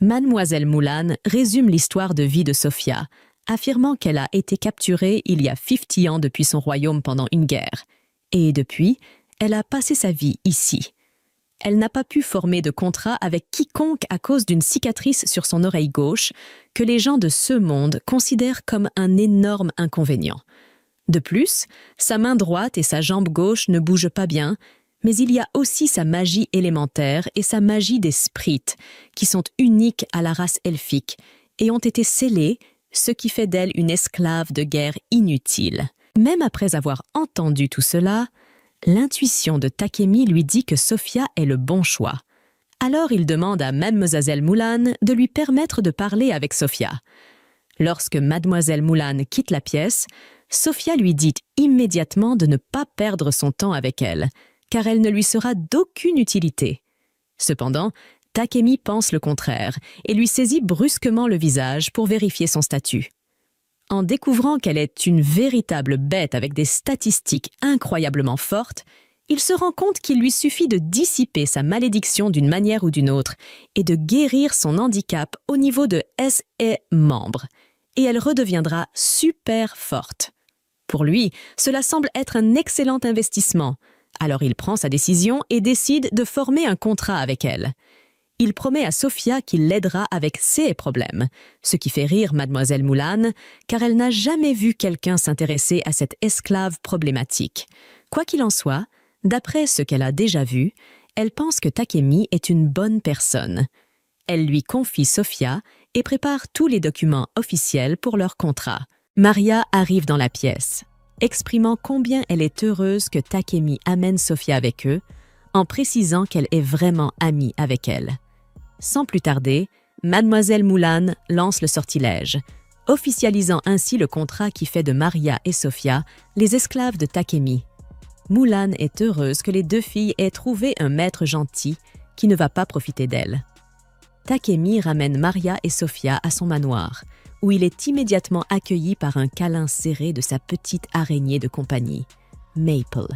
Speaker 1: Mademoiselle Mulan résume l'histoire de vie de Sophia, affirmant qu'elle a été capturée il y a 50 ans depuis son royaume pendant une guerre. Et depuis, elle a passé sa vie ici. Elle n'a pas pu former de contrat avec quiconque à cause d'une cicatrice sur son oreille gauche que les gens de ce monde considèrent comme un énorme inconvénient. De plus, sa main droite et sa jambe gauche ne bougent pas bien, mais il y a aussi sa magie élémentaire et sa magie des sprites, qui sont uniques à la race elfique et ont été scellées, ce qui fait d'elle une esclave de guerre inutile. Même après avoir entendu tout cela, l'intuition de Takemi lui dit que Sophia est le bon choix. Alors il demande à Mademoiselle Mulan de lui permettre de parler avec Sophia. Lorsque Mademoiselle Mulan quitte la pièce, Sophia lui dit immédiatement de ne pas perdre son temps avec elle, car elle ne lui sera d'aucune utilité. Cependant, Takemi pense le contraire et lui saisit brusquement le visage pour vérifier son statut. En découvrant qu'elle est une véritable bête avec des statistiques incroyablement fortes, il se rend compte qu'il lui suffit de dissiper sa malédiction d'une manière ou d'une autre et de guérir son handicap au niveau de ses membres, et elle redeviendra super forte. Pour lui, cela semble être un excellent investissement, alors il prend sa décision et décide de former un contrat avec elle. Il promet à Sophia qu'il l'aidera avec ses problèmes, ce qui fait rire Mademoiselle Mulan, car elle n'a jamais vu quelqu'un s'intéresser à cette esclave problématique. Quoi qu'il en soit, d'après ce qu'elle a déjà vu, elle pense que Takemi est une bonne personne. Elle lui confie Sophia et prépare tous les documents officiels pour leur contrat. Maria arrive dans la pièce, exprimant combien elle est heureuse que Takemi amène Sophia avec eux, en précisant qu'elle est vraiment amie avec elle. Sans plus tarder, Mademoiselle Mulan lance le sortilège, officialisant ainsi le contrat qui fait de Maria et Sophia les esclaves de Takemi. Mulan est heureuse que les deux filles aient trouvé un maître gentil qui ne va pas profiter d'elles. Takemi ramène Maria et Sophia à son manoir, où il est immédiatement accueilli par un câlin serré de sa petite araignée de compagnie, Maple,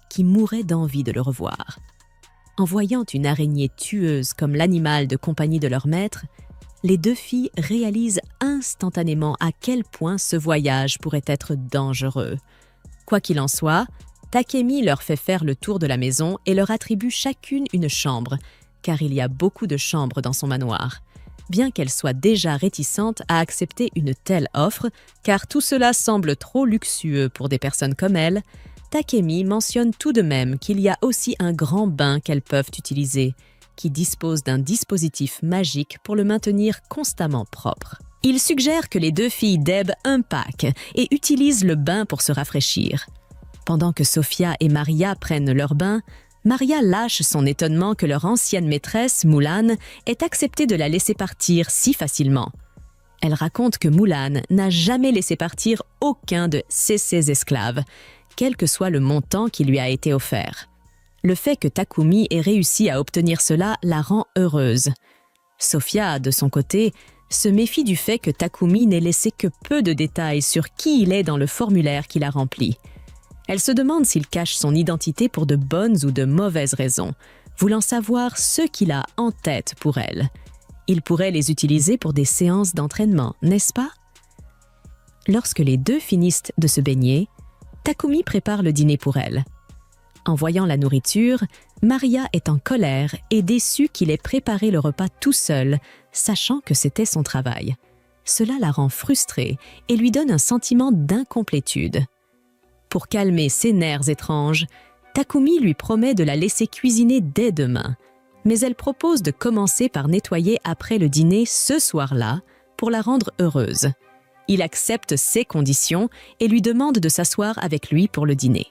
Speaker 1: qui mourait d'envie de le revoir. En voyant une araignée tueuse comme l'animal de compagnie de leur maître, les deux filles réalisent instantanément à quel point ce voyage pourrait être dangereux. Quoi qu'il en soit, Takemi leur fait faire le tour de la maison et leur attribue chacune une chambre, car il y a beaucoup de chambres dans son manoir. Bien qu'elle soit déjà réticente à accepter une telle offre, car tout cela semble trop luxueux pour des personnes comme elle, Takemi mentionne tout de même qu'il y a aussi un grand bain qu'elles peuvent utiliser, qui dispose d'un dispositif magique pour le maintenir constamment propre. Il suggère que les deux filles débent un pack et utilisent le bain pour se rafraîchir. Pendant que Sophia et Maria prennent leur bain, Maria lâche son étonnement que leur ancienne maîtresse, Mulan, ait accepté de la laisser partir si facilement. Elle raconte que Mulan n'a jamais laissé partir aucun de ses esclaves, quel que soit le montant qui lui a été offert. Le fait que Takumi ait réussi à obtenir cela la rend heureuse. Sofia, de son côté, se méfie du fait que Takumi n'ait laissé que peu de détails sur qui il est dans le formulaire qu'il a rempli. Elle se demande s'il cache son identité pour de bonnes ou de mauvaises raisons, voulant savoir ce qu'il a en tête pour elle. Il pourrait les utiliser pour des séances d'entraînement, n'est-ce pas? Lorsque les deux finissent de se baigner, Takumi prépare le dîner pour elle. En voyant la nourriture, Maria est en colère et déçue qu'il ait préparé le repas tout seul, sachant que c'était son travail. Cela la rend frustrée et lui donne un sentiment d'incomplétude. Pour calmer ses nerfs étranges, Takumi lui promet de la laisser cuisiner dès demain, mais elle propose de commencer par nettoyer après le dîner ce soir-là pour la rendre heureuse. Il accepte ses conditions et lui demande de s'asseoir avec lui pour le dîner.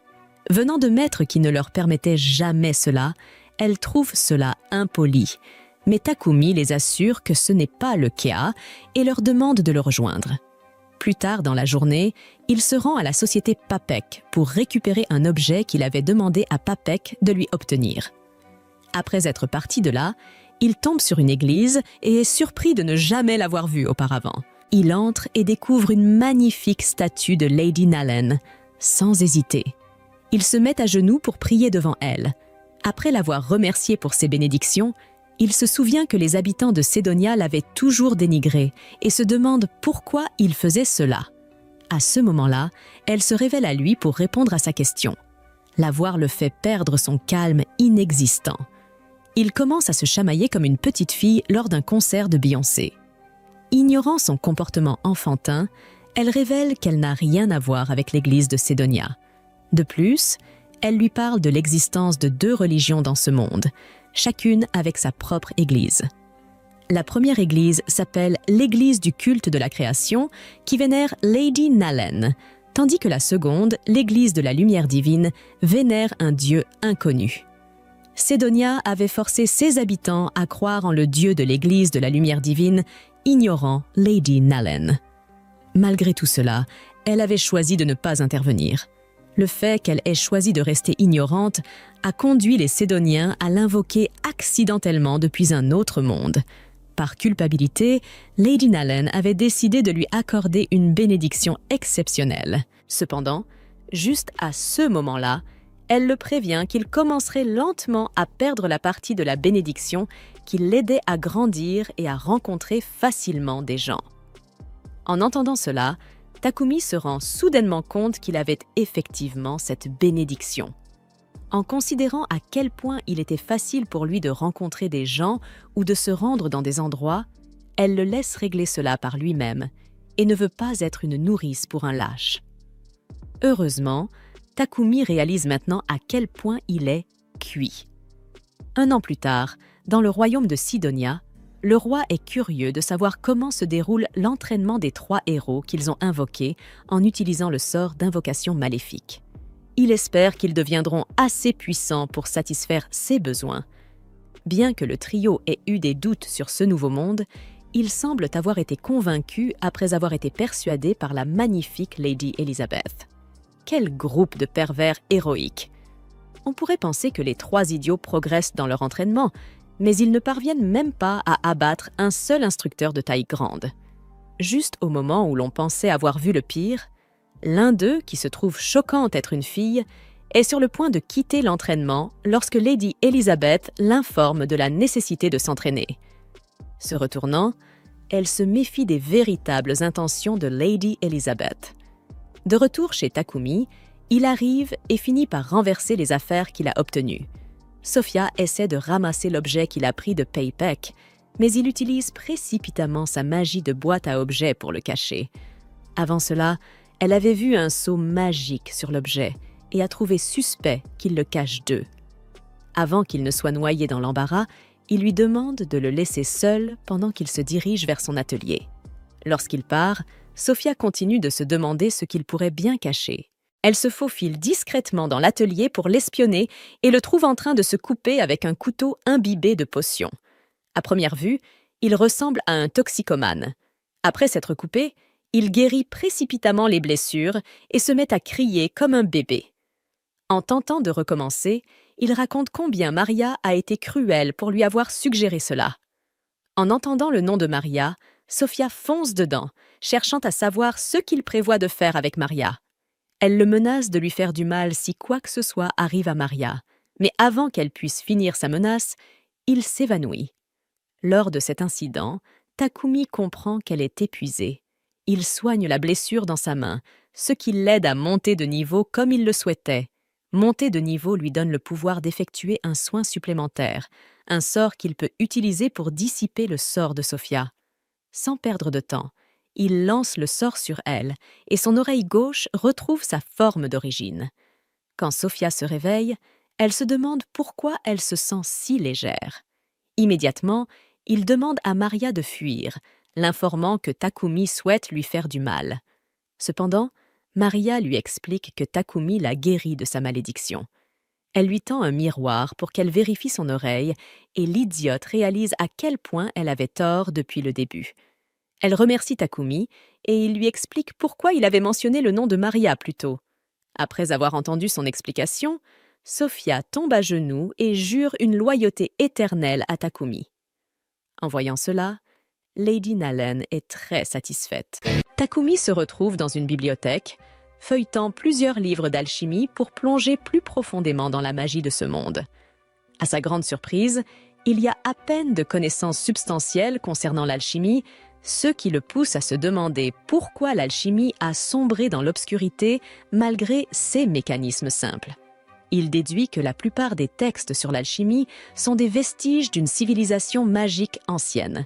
Speaker 1: Venant de maîtres qui ne leur permettaient jamais cela, elle trouve cela impoli. Mais Takumi les assure que ce n'est pas le cas et leur demande de le rejoindre. Plus tard dans la journée, il se rend à la société Papek pour récupérer un objet qu'il avait demandé à Papek de lui obtenir. Après être parti de là, il tombe sur une église et est surpris de ne jamais l'avoir vue auparavant. Il entre et découvre une magnifique statue de Lady Nalen. Sans hésiter, il se met à genoux pour prier devant elle. Après l'avoir remerciée pour ses bénédictions, il se souvient que les habitants de Sédonia l'avaient toujours dénigré et se demande pourquoi il faisait cela. À ce moment-là, elle se révèle à lui pour répondre à sa question. La voir le fait perdre son calme inexistant. Il commence à se chamailler comme une petite fille lors d'un concert de Beyoncé. Ignorant son comportement enfantin, elle révèle qu'elle n'a rien à voir avec l'église de Sédonia. De plus, elle lui parle de l'existence de deux religions dans ce monde, chacune avec sa propre église. La première église s'appelle l'église du culte de la création, qui vénère Lady Nalen, tandis que la seconde, l'église de la lumière divine, vénère un dieu inconnu. Sédonia avait forcé ses habitants à croire en le dieu de l'église de la lumière divine, ignorant Lady Nalen. Malgré tout cela, elle avait choisi de ne pas intervenir. Le fait qu'elle ait choisi de rester ignorante a conduit les Sédoniens à l'invoquer accidentellement depuis un autre monde. Par culpabilité, Lady Nalen avait décidé de lui accorder une bénédiction exceptionnelle. Cependant, juste à ce moment-là, elle le prévient qu'il commencerait lentement à perdre la partie de la bénédiction qui l'aidait à grandir et à rencontrer facilement des gens. En entendant cela, Takumi se rend soudainement compte qu'il avait effectivement cette bénédiction. En considérant à quel point il était facile pour lui de rencontrer des gens ou de se rendre dans des endroits, elle le laisse régler cela par lui-même et ne veut pas être une nourrice pour un lâche. Heureusement, Takumi réalise maintenant à quel point il est cuit. 1 an plus tard, dans le royaume de Sidonia, le roi est curieux de savoir comment se déroule l'entraînement des 3 héros qu'ils ont invoqués en utilisant le sort d'invocation maléfique. Il espère qu'ils deviendront assez puissants pour satisfaire ses besoins. Bien que le trio ait eu des doutes sur ce nouveau monde, ils semblent avoir été convaincus après avoir été persuadés par la magnifique Lady Elizabeth. Quel groupe de pervers héroïques! On pourrait penser que les 3 idiots progressent dans leur entraînement, mais ils ne parviennent même pas à abattre un seul instructeur de taille grande. Juste au moment où l'on pensait avoir vu le pire, l'un d'eux, qui se trouve choquant être une fille, est sur le point de quitter l'entraînement lorsque Lady Elizabeth l'informe de la nécessité de s'entraîner. Se retournant, elle se méfie des véritables intentions de Lady Elizabeth. De retour chez Takumi, il arrive et finit par renverser les affaires qu'il a obtenues. Sofia essaie de ramasser l'objet qu'il a pris de Papek, mais il utilise précipitamment sa magie de boîte à objets pour le cacher. Avant cela, elle avait vu un sceau magique sur l'objet et a trouvé suspect qu'il le cache d'eux. Avant qu'il ne soit noyé dans l'embarras, il lui demande de le laisser seul pendant qu'il se dirige vers son atelier. Lorsqu'il part, Sofia continue de se demander ce qu'il pourrait bien cacher. Elle se faufile discrètement dans l'atelier pour l'espionner et le trouve en train de se couper avec un couteau imbibé de potions. À première vue, il ressemble à un toxicomane. Après s'être coupé, il guérit précipitamment les blessures et se met à crier comme un bébé. En tentant de recommencer, il raconte combien Maria a été cruelle pour lui avoir suggéré cela. En entendant le nom de Maria, Sofia fonce dedans, cherchant à savoir ce qu'il prévoit de faire avec Maria. Elle le menace de lui faire du mal si quoi que ce soit arrive à Maria, mais avant qu'elle puisse finir sa menace, il s'évanouit. Lors de cet incident, Takumi comprend qu'elle est épuisée. Il soigne la blessure dans sa main, ce qui l'aide à monter de niveau comme il le souhaitait. Monter de niveau lui donne le pouvoir d'effectuer un soin supplémentaire, un sort qu'il peut utiliser pour dissiper le sort de Sofia. Sans perdre de temps, il lance le sort sur elle et son oreille gauche retrouve sa forme d'origine. Quand Sofia se réveille, elle se demande pourquoi elle se sent si légère. Immédiatement, il demande à Maria de fuir, l'informant que Takumi souhaite lui faire du mal. Cependant, Maria lui explique que Takumi l'a guérie de sa malédiction. Elle lui tend un miroir pour qu'elle vérifie son oreille et l'idiote réalise à quel point elle avait tort depuis le début. Elle remercie Takumi et il lui explique pourquoi il avait mentionné le nom de Maria plus tôt. Après avoir entendu son explication, Sofia tombe à genoux et jure une loyauté éternelle à Takumi. En voyant cela, Lady Nalen est très satisfaite. Takumi se retrouve dans une bibliothèque, feuilletant plusieurs livres d'alchimie pour plonger plus profondément dans la magie de ce monde. À sa grande surprise, il y a à peine de connaissances substantielles concernant l'alchimie, ce qui le pousse à se demander pourquoi l'alchimie a sombré dans l'obscurité malgré ses mécanismes simples. Il déduit que la plupart des textes sur l'alchimie sont des vestiges d'une civilisation magique ancienne.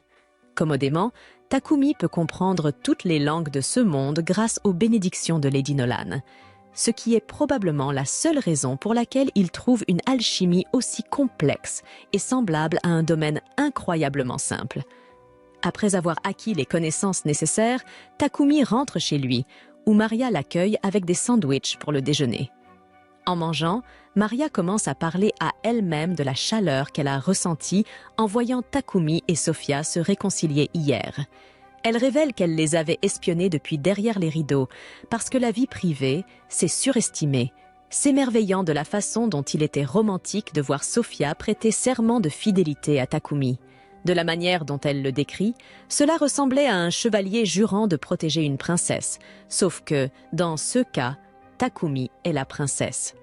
Speaker 1: Commodément, Takumi peut comprendre toutes les langues de ce monde grâce aux bénédictions de Lady Nolan, ce qui est probablement la seule raison pour laquelle il trouve une alchimie aussi complexe et semblable à un domaine incroyablement simple. Après avoir acquis les connaissances nécessaires, Takumi rentre chez lui, où Maria l'accueille avec des sandwichs pour le déjeuner. En mangeant, Maria commence à parler à elle-même de la chaleur qu'elle a ressentie en voyant Takumi et Sofia se réconcilier hier. Elle révèle qu'elle les avait espionnés depuis derrière les rideaux, parce que la vie privée, c'est surestimé, s'émerveillant de la façon dont il était romantique de voir Sofia prêter serment de fidélité à Takumi. De la manière dont elle le décrit, cela ressemblait à un chevalier jurant de protéger une princesse, sauf que, dans ce cas, Takumi est la princesse.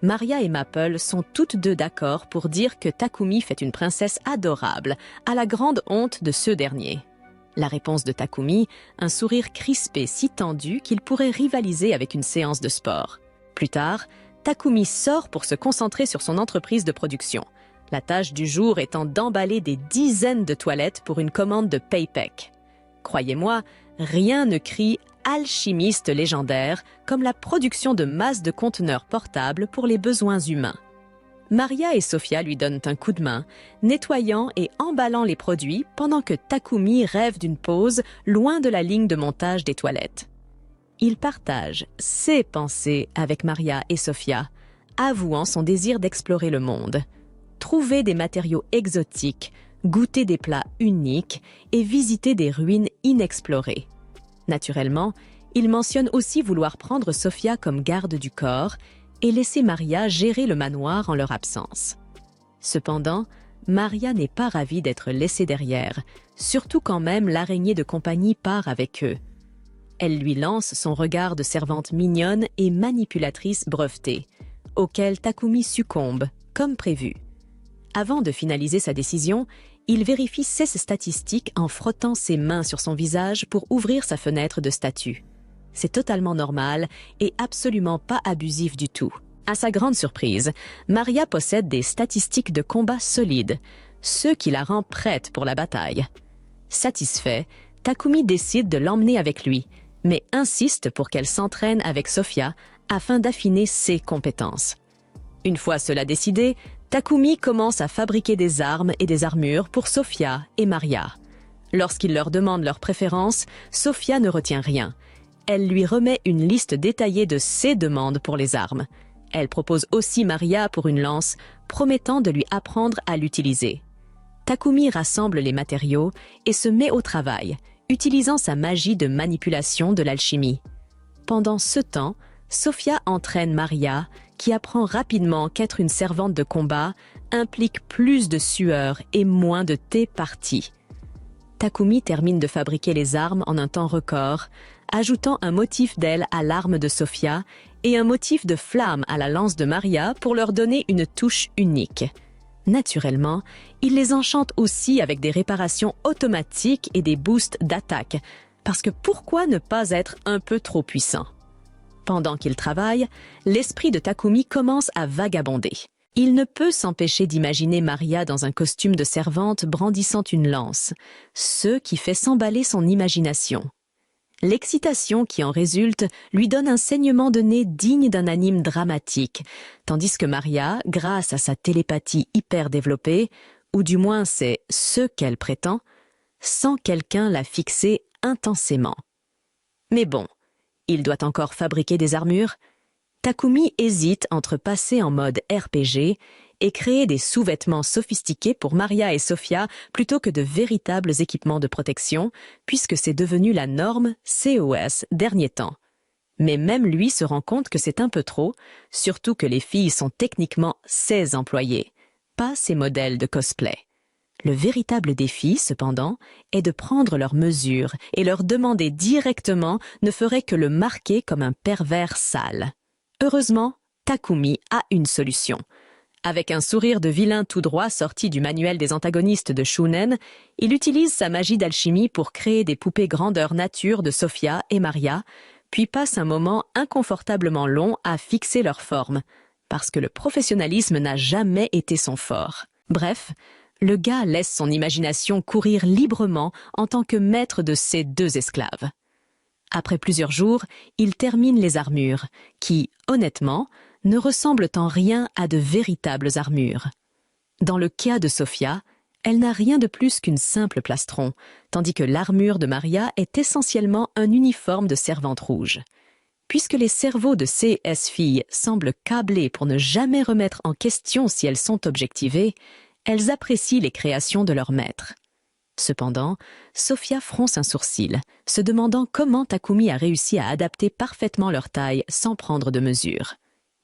Speaker 1: Maria et Maple sont toutes deux d'accord pour dire que Takumi fait une princesse adorable, à la grande honte de ceux derniers. La réponse de Takumi, un sourire crispé si tendu qu'il pourrait rivaliser avec une séance de sport. Plus tard, Takumi sort pour se concentrer sur son entreprise de production. La tâche du jour étant d'emballer des dizaines de toilettes pour une commande de Paypec. Croyez-moi, rien ne crie alchimiste légendaire comme la production de masses de conteneurs portables pour les besoins humains. Maria et Sofia lui donnent un coup de main, nettoyant et emballant les produits pendant que Takumi rêve d'une pause loin de la ligne de montage des toilettes. Il partage ses pensées avec Maria et Sofia, avouant son désir d'explorer le monde. Trouver des matériaux exotiques, goûter des plats uniques et visiter des ruines inexplorées. Naturellement, il mentionne aussi vouloir prendre Sofia comme garde du corps et laisser Maria gérer le manoir en leur absence. Cependant, Maria n'est pas ravie d'être laissée derrière, surtout quand même l'araignée de compagnie part avec eux. Elle lui lance son regard de servante mignonne et manipulatrice brevetée, auquel Takumi succombe, comme prévu. Avant de finaliser sa décision, il vérifie ses statistiques en frottant ses mains sur son visage pour ouvrir sa fenêtre de statut. C'est totalement normal et absolument pas abusif du tout. À sa grande surprise, Maria possède des statistiques de combat solides, ce qui la rend prête pour la bataille. Satisfait, Takumi décide de l'emmener avec lui, mais insiste pour qu'elle s'entraîne avec Sofia afin d'affiner ses compétences. Une fois cela décidé, Takumi commence à fabriquer des armes et des armures pour Sofia et Maria. Lorsqu'il leur demande leurs préférences, Sofia ne retient rien. Elle lui remet une liste détaillée de ses demandes pour les armes. Elle propose aussi Maria pour une lance, promettant de lui apprendre à l'utiliser. Takumi rassemble les matériaux et se met au travail, utilisant sa magie de manipulation de l'alchimie. Pendant ce temps, Sofia entraîne Maria qui apprend rapidement qu'être une servante de combat implique plus de sueur et moins de thé parti. Takumi termine de fabriquer les armes en un temps record, ajoutant un motif d'aile à l'arme de Sophia et un motif de flamme à la lance de Maria pour leur donner une touche unique. Naturellement, il les enchante aussi avec des réparations automatiques et des boosts d'attaque, parce que pourquoi ne pas être un peu trop puissant? Pendant qu'il travaille, l'esprit de Takumi commence à vagabonder. Il ne peut s'empêcher d'imaginer Maria dans un costume de servante brandissant une lance, ce qui fait s'emballer son imagination. L'excitation qui en résulte lui donne un saignement de nez digne d'un anime dramatique, tandis que Maria, grâce à sa télépathie hyper développée, ou du moins c'est ce qu'elle prétend, sent quelqu'un la fixer intensément. Mais bon, il doit encore fabriquer des armures. Takumi hésite entre passer en mode RPG et créer des sous-vêtements sophistiqués pour Maria et Sophia plutôt que de véritables équipements de protection, puisque c'est devenu la norme COS dernier temps. Mais même lui se rend compte que c'est un peu trop, surtout que les filles sont techniquement ses employées, pas ses modèles de cosplay. Le véritable défi, cependant, est de prendre leurs mesures et leur demander directement ne ferait que le marquer comme un pervers sale. Heureusement, Takumi a une solution. Avec un sourire de vilain tout droit sorti du manuel des antagonistes de Shounen, il utilise sa magie d'alchimie pour créer des poupées grandeur nature de Sophia et Maria, puis passe un moment inconfortablement long à fixer leur forme, parce que le professionnalisme n'a jamais été son fort. Bref, le gars laisse son imagination courir librement en tant que maître de ses deux esclaves. Après plusieurs jours, il termine les armures, qui, honnêtement, ne ressemblent en rien à de véritables armures. Dans le cas de Sophia, elle n'a rien de plus qu'une simple plastron, tandis que l'armure de Maria est essentiellement un uniforme de servante rouge. Puisque les cerveaux de ces filles semblent câblés pour ne jamais remettre en question si elles sont objectivées, elles apprécient les créations de leur maître. Cependant, Sophia fronce un sourcil, se demandant comment Takumi a réussi à adapter parfaitement leur taille sans prendre de mesures.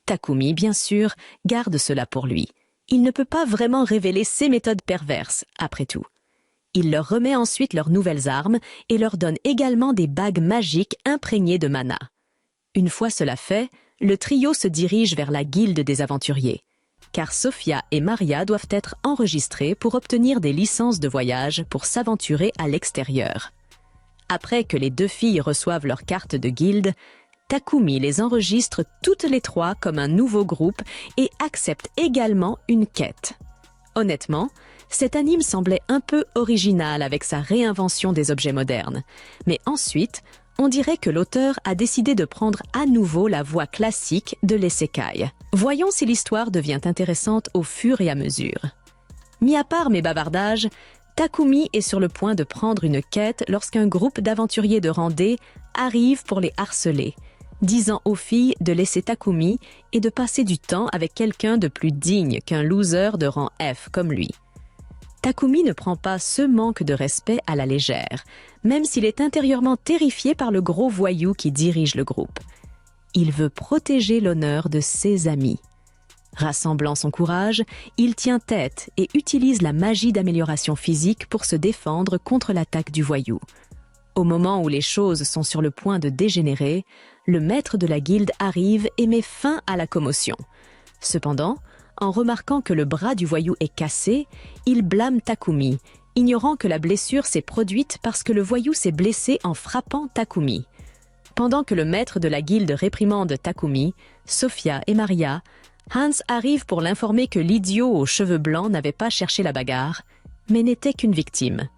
Speaker 1: Takumi, bien sûr, garde cela pour lui. Il ne peut pas vraiment révéler ses méthodes perverses, après tout. Il leur remet ensuite leurs nouvelles armes et leur donne également des bagues magiques imprégnées de mana. Une fois cela fait, le trio se dirige vers la guilde des aventuriers, car Sophia et Maria doivent être enregistrées pour obtenir des licences de voyage pour s'aventurer à l'extérieur. Après que les deux filles reçoivent leur carte de guilde, Takumi les enregistre toutes les trois comme un nouveau groupe et accepte également une quête. Honnêtement, cet anime semblait un peu original avec sa réinvention des objets modernes, mais ensuite, on dirait que l'auteur a décidé de prendre à nouveau la voie classique de l'isekai. Voyons si l'histoire devient intéressante au fur et à mesure. Mis à part mes bavardages, Takumi est sur le point de prendre une quête lorsqu'un groupe d'aventuriers de randée arrive pour les harceler, disant aux filles de laisser Takumi et de passer du temps avec quelqu'un de plus digne qu'un loser de rang F comme lui. Takumi ne prend pas ce manque de respect à la légère, même s'il est intérieurement terrifié par le gros voyou qui dirige le groupe. Il veut protéger l'honneur de ses amis. Rassemblant son courage, il tient tête et utilise la magie d'amélioration physique pour se défendre contre l'attaque du voyou. Au moment où les choses sont sur le point de dégénérer, le maître de la guilde arrive et met fin à la commotion. Cependant, en remarquant que le bras du voyou est cassé, il blâme Takumi, ignorant que la blessure s'est produite parce que le voyou s'est blessé en frappant Takumi. Pendant que le maître de la guilde réprimande Takumi, Sophia et Maria, Hans arrive pour l'informer que l'idiot aux cheveux blancs n'avait pas cherché la bagarre, mais n'était qu'une victime.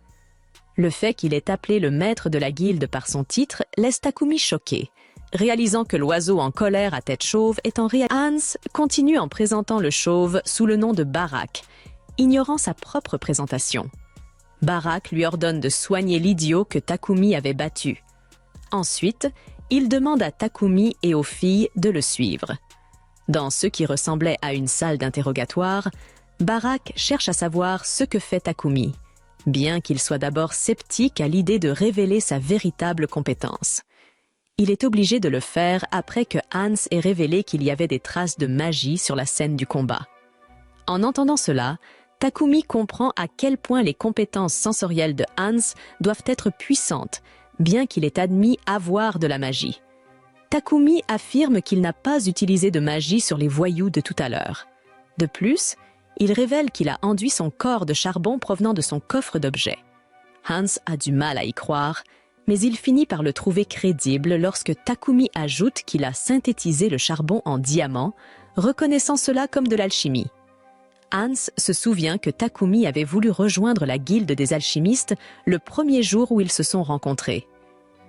Speaker 1: Le fait qu'il ait appelé le maître de la guilde par son titre laisse Takumi choqué, réalisant que l'oiseau en colère à tête chauve est en réalité... Hans continue en présentant le chauve sous le nom de Barak, ignorant sa propre présentation. Barak lui ordonne de soigner l'idiot que Takumi avait battu. Ensuite, il demande à Takumi et aux filles de le suivre. Dans ce qui ressemblait à une salle d'interrogatoire, Barak cherche à savoir ce que fait Takumi, bien qu'il soit d'abord sceptique à l'idée de révéler sa véritable compétence. Il est obligé de le faire après que Hans ait révélé qu'il y avait des traces de magie sur la scène du combat. En entendant cela, Takumi comprend à quel point les compétences sensorielles de Hans doivent être puissantes, bien qu'il ait admis avoir de la magie. Takumi affirme qu'il n'a pas utilisé de magie sur les voyous de tout à l'heure. De plus, il révèle qu'il a enduit son corps de charbon provenant de son coffre d'objets. Hans a du mal à y croire, mais il finit par le trouver crédible lorsque Takumi ajoute qu'il a synthétisé le charbon en diamant, reconnaissant cela comme de l'alchimie. Hans se souvient que Takumi avait voulu rejoindre la guilde des alchimistes le premier jour où ils se sont rencontrés.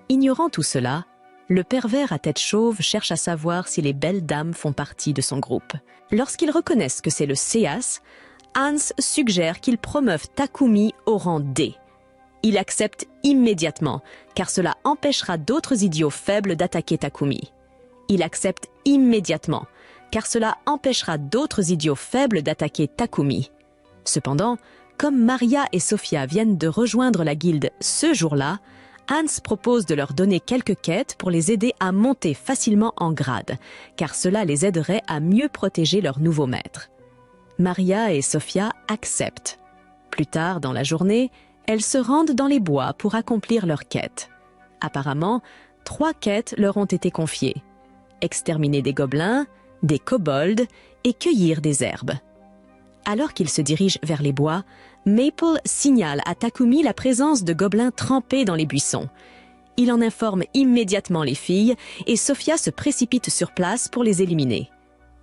Speaker 1: Ignorant tout cela, le pervers à tête chauve cherche à savoir si les belles dames font partie de son groupe. Lorsqu'ils reconnaissent que c'est le Séas, Hans suggère qu'ils promeuvent Takumi au rang D. Il accepte immédiatement, car cela empêchera d'autres idiots faibles d'attaquer Takumi. Il accepte immédiatement, car cela empêchera d'autres idiots faibles d'attaquer Takumi. Cependant, comme Maria et Sophia viennent de rejoindre la guilde ce jour-là, Hans propose de leur donner quelques quêtes pour les aider à monter facilement en grade, car cela les aiderait à mieux protéger leur nouveau maître. Maria et Sophia acceptent. Plus tard dans la journée, elles se rendent dans les bois pour accomplir leur quête. Apparemment, 3 quêtes leur ont été confiées. Exterminer des gobelins, des kobolds et cueillir des herbes. Alors qu'ils se dirigent vers les bois, Maple signale à Takumi la présence de gobelins trempés dans les buissons. Il en informe immédiatement les filles et Sophia se précipite sur place pour les éliminer.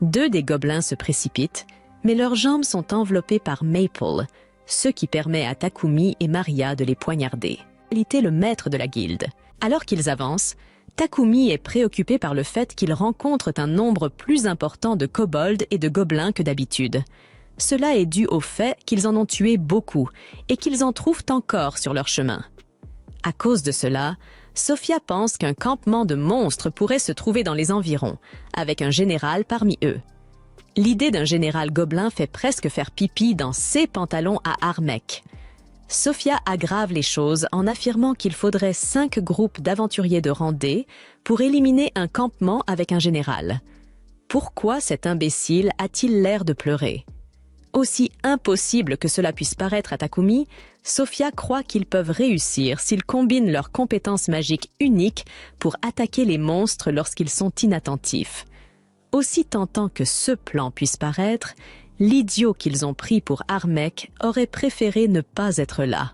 Speaker 1: 2 des gobelins se précipitent, mais leurs jambes sont enveloppées par Maple, ce qui permet à Takumi et Maria de les poignarder. Le maître de la guilde. Alors qu'ils avancent, Takumi est préoccupé par le fait qu'ils rencontrent un nombre plus important de kobolds et de gobelins que d'habitude. Cela est dû au fait qu'ils en ont tué beaucoup et qu'ils en trouvent encore sur leur chemin. À cause de cela, Sophia pense qu'un campement de monstres pourrait se trouver dans les environs, avec un général parmi eux. L'idée d'un général gobelin fait presque faire pipi dans ses pantalons à Armek. Sophia aggrave les choses en affirmant qu'il faudrait 5 groupes d'aventuriers de rang D pour éliminer un campement avec un général. Pourquoi cet imbécile a-t-il l'air de pleurer? Aussi impossible que cela puisse paraître à Takumi, Sophia croit qu'ils peuvent réussir s'ils combinent leurs compétences magiques uniques pour attaquer les monstres lorsqu'ils sont inattentifs. Aussi tentant que ce plan puisse paraître, l'idiot qu'ils ont pris pour Armek aurait préféré ne pas être là.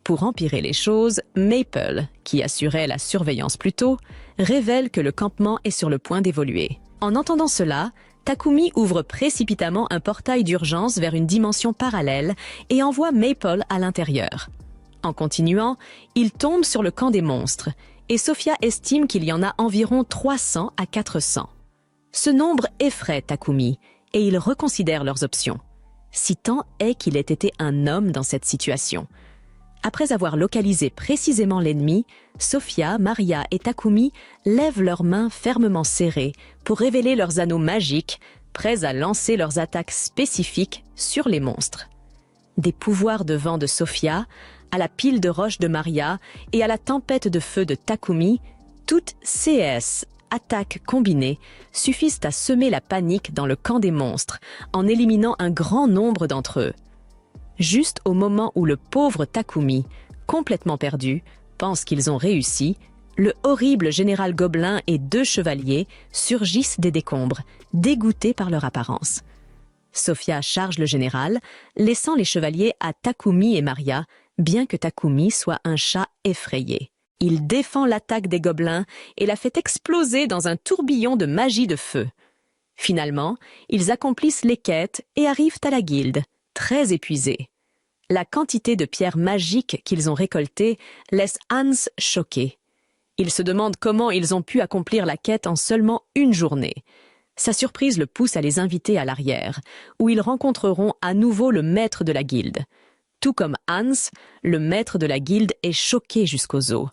Speaker 1: Pour empirer les choses, Maple, qui assurait la surveillance plus tôt, révèle que le campement est sur le point d'évoluer. En entendant cela, Takumi ouvre précipitamment un portail d'urgence vers une dimension parallèle et envoie Maple à l'intérieur. En continuant, il tombe sur le camp des monstres, et Sophia estime qu'il y en a environ 300 à 400. Ce nombre effraie Takumi, et il reconsidère leurs options. Si tant est qu'il ait été un homme dans cette situation. Après avoir localisé précisément l'ennemi, Sophia, Maria et Takumi lèvent leurs mains fermement serrées pour révéler leurs anneaux magiques, prêts à lancer leurs attaques spécifiques sur les monstres. Des pouvoirs de vent de Sophia, à la pile de roches de Maria et à la tempête de feu de Takumi, toutes CS attaques combinées suffisent à semer la panique dans le camp des monstres en éliminant un grand nombre d'entre eux. Juste au moment où le pauvre Takumi, complètement perdu, pense qu'ils ont réussi, le horrible général gobelin et 2 chevaliers surgissent des décombres, dégoûtés par leur apparence. Sophia charge le général, laissant les chevaliers à Takumi et Maria, bien que Takumi soit un chat effrayé. Il défend l'attaque des gobelins et la fait exploser dans un tourbillon de magie de feu. Finalement, ils accomplissent les quêtes et arrivent à la guilde, très épuisés. La quantité de pierres magiques qu'ils ont récoltées laisse Hans choqué. Il se demande comment ils ont pu accomplir la quête en seulement une journée. Sa surprise le pousse à les inviter à l'arrière, où ils rencontreront à nouveau le maître de la guilde. Tout comme Hans, le maître de la guilde est choqué jusqu'aux os.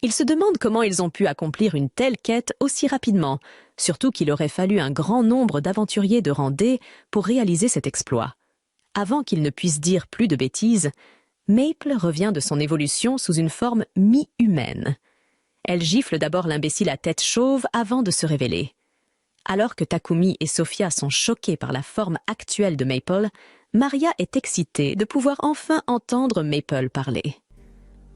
Speaker 1: Il se demande comment ils ont pu accomplir une telle quête aussi rapidement, surtout qu'il aurait fallu un grand nombre d'aventuriers de rang D pour réaliser cet exploit. Avant qu'il ne puisse dire plus de bêtises, Maple revient de son évolution sous une forme mi-humaine. Elle gifle d'abord l'imbécile à tête chauve avant de se révéler. Alors que Takumi et Sophia sont choqués par la forme actuelle de Maple, Maria est excitée de pouvoir enfin entendre Maple parler.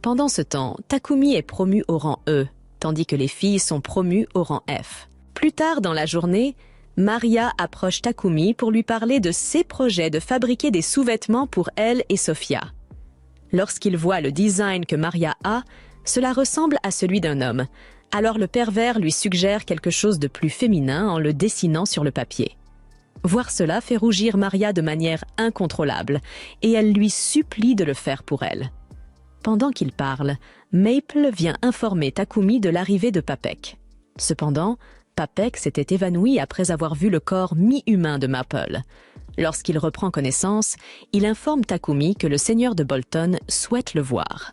Speaker 1: Pendant ce temps, Takumi est promu au rang E, tandis que les filles sont promues au rang F. Plus tard dans la journée, Maria approche Takumi pour lui parler de ses projets de fabriquer des sous-vêtements pour elle et Sophia. Lorsqu'il voit le design que Maria a, cela ressemble à celui d'un homme. Alors le pervers lui suggère quelque chose de plus féminin en le dessinant sur le papier. Voir cela fait rougir Maria de manière incontrôlable et elle lui supplie de le faire pour elle. Pendant qu'il parle, Maple vient informer Takumi de l'arrivée de Papek. Cependant, Papek s'était évanoui après avoir vu le corps mi-humain de Maple. Lorsqu'il reprend connaissance, il informe Takumi que le seigneur de Bolton souhaite le voir.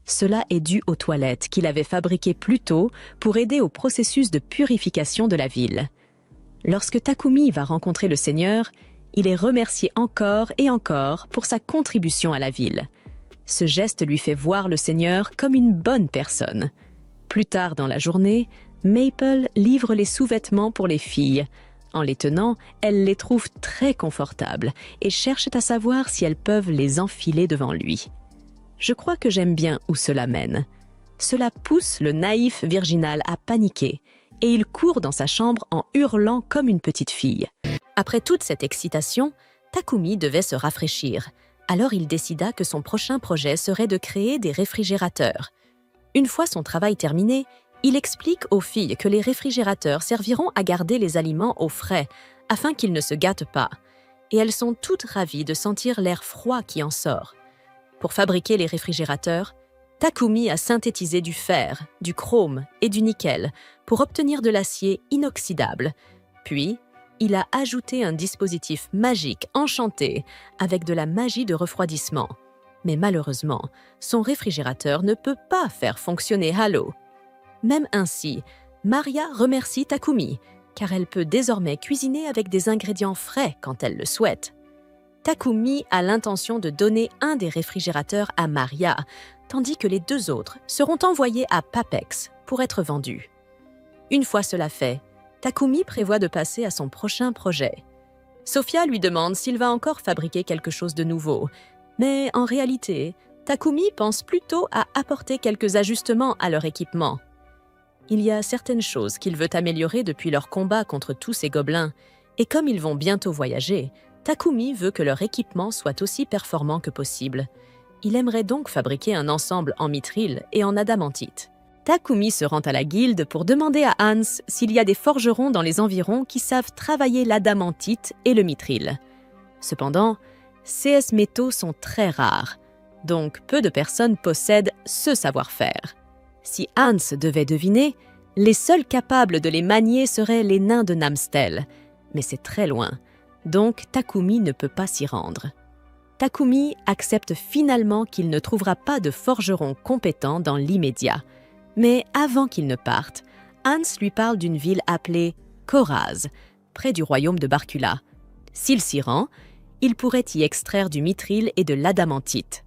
Speaker 1: Cela est dû aux toilettes qu'il avait fabriquées plus tôt pour aider au processus de purification de la ville. Lorsque Takumi va rencontrer le seigneur, il est remercié encore et encore pour sa contribution à la ville. Ce geste lui fait voir le seigneur comme une bonne personne. Plus tard dans la journée, Maple livre les sous-vêtements pour les filles. En les tenant, elle les trouve très confortables et cherche à savoir si elles peuvent les enfiler devant lui. Je crois que j'aime bien où cela mène. Cela pousse le naïf Virginal à paniquer et il court dans sa chambre en hurlant comme une petite fille. Après toute cette excitation, Takumi devait se rafraîchir. Alors il décida que son prochain projet serait de créer des réfrigérateurs. Une fois son travail terminé, il explique aux filles que les réfrigérateurs serviront à garder les aliments au frais, afin qu'ils ne se gâtent pas. Et elles sont toutes ravies de sentir l'air froid qui en sort. Pour fabriquer les réfrigérateurs, Takumi a synthétisé du fer, du chrome et du nickel pour obtenir de l'acier inoxydable. Puis, il a ajouté un dispositif magique enchanté avec de la magie de refroidissement. Mais malheureusement, son réfrigérateur ne peut pas faire fonctionner Halo. Même ainsi, Maria remercie Takumi, car elle peut désormais cuisiner avec des ingrédients frais quand elle le souhaite. Takumi a l'intention de donner un des réfrigérateurs à Maria, tandis que les deux autres seront envoyés à Papex pour être vendus. Une fois cela fait, Takumi prévoit de passer à son prochain projet. Sophia lui demande s'il va encore fabriquer quelque chose de nouveau, mais en réalité, Takumi pense plutôt à apporter quelques ajustements à leur équipement. Il y a certaines choses qu'il veut améliorer depuis leur combat contre tous ces gobelins, et comme ils vont bientôt voyager, Takumi veut que leur équipement soit aussi performant que possible. Il aimerait donc fabriquer un ensemble en mithril et en adamantite. Takumi se rend à la guilde pour demander à Hans s'il y a des forgerons dans les environs qui savent travailler l'adamantite et le mithril. Cependant, CS métaux sont très rares, donc peu de personnes possèdent ce savoir-faire. Si Hans devait deviner, les seuls capables de les manier seraient les nains de Namstel, mais c'est très loin, donc Takumi ne peut pas s'y rendre. Takumi accepte finalement qu'il ne trouvera pas de forgeron compétent dans l'immédiat. Mais avant qu'il ne parte, Hans lui parle d'une ville appelée Koraz, près du royaume de Barcula. S'il s'y rend, il pourrait y extraire du mithril et de l'adamantite.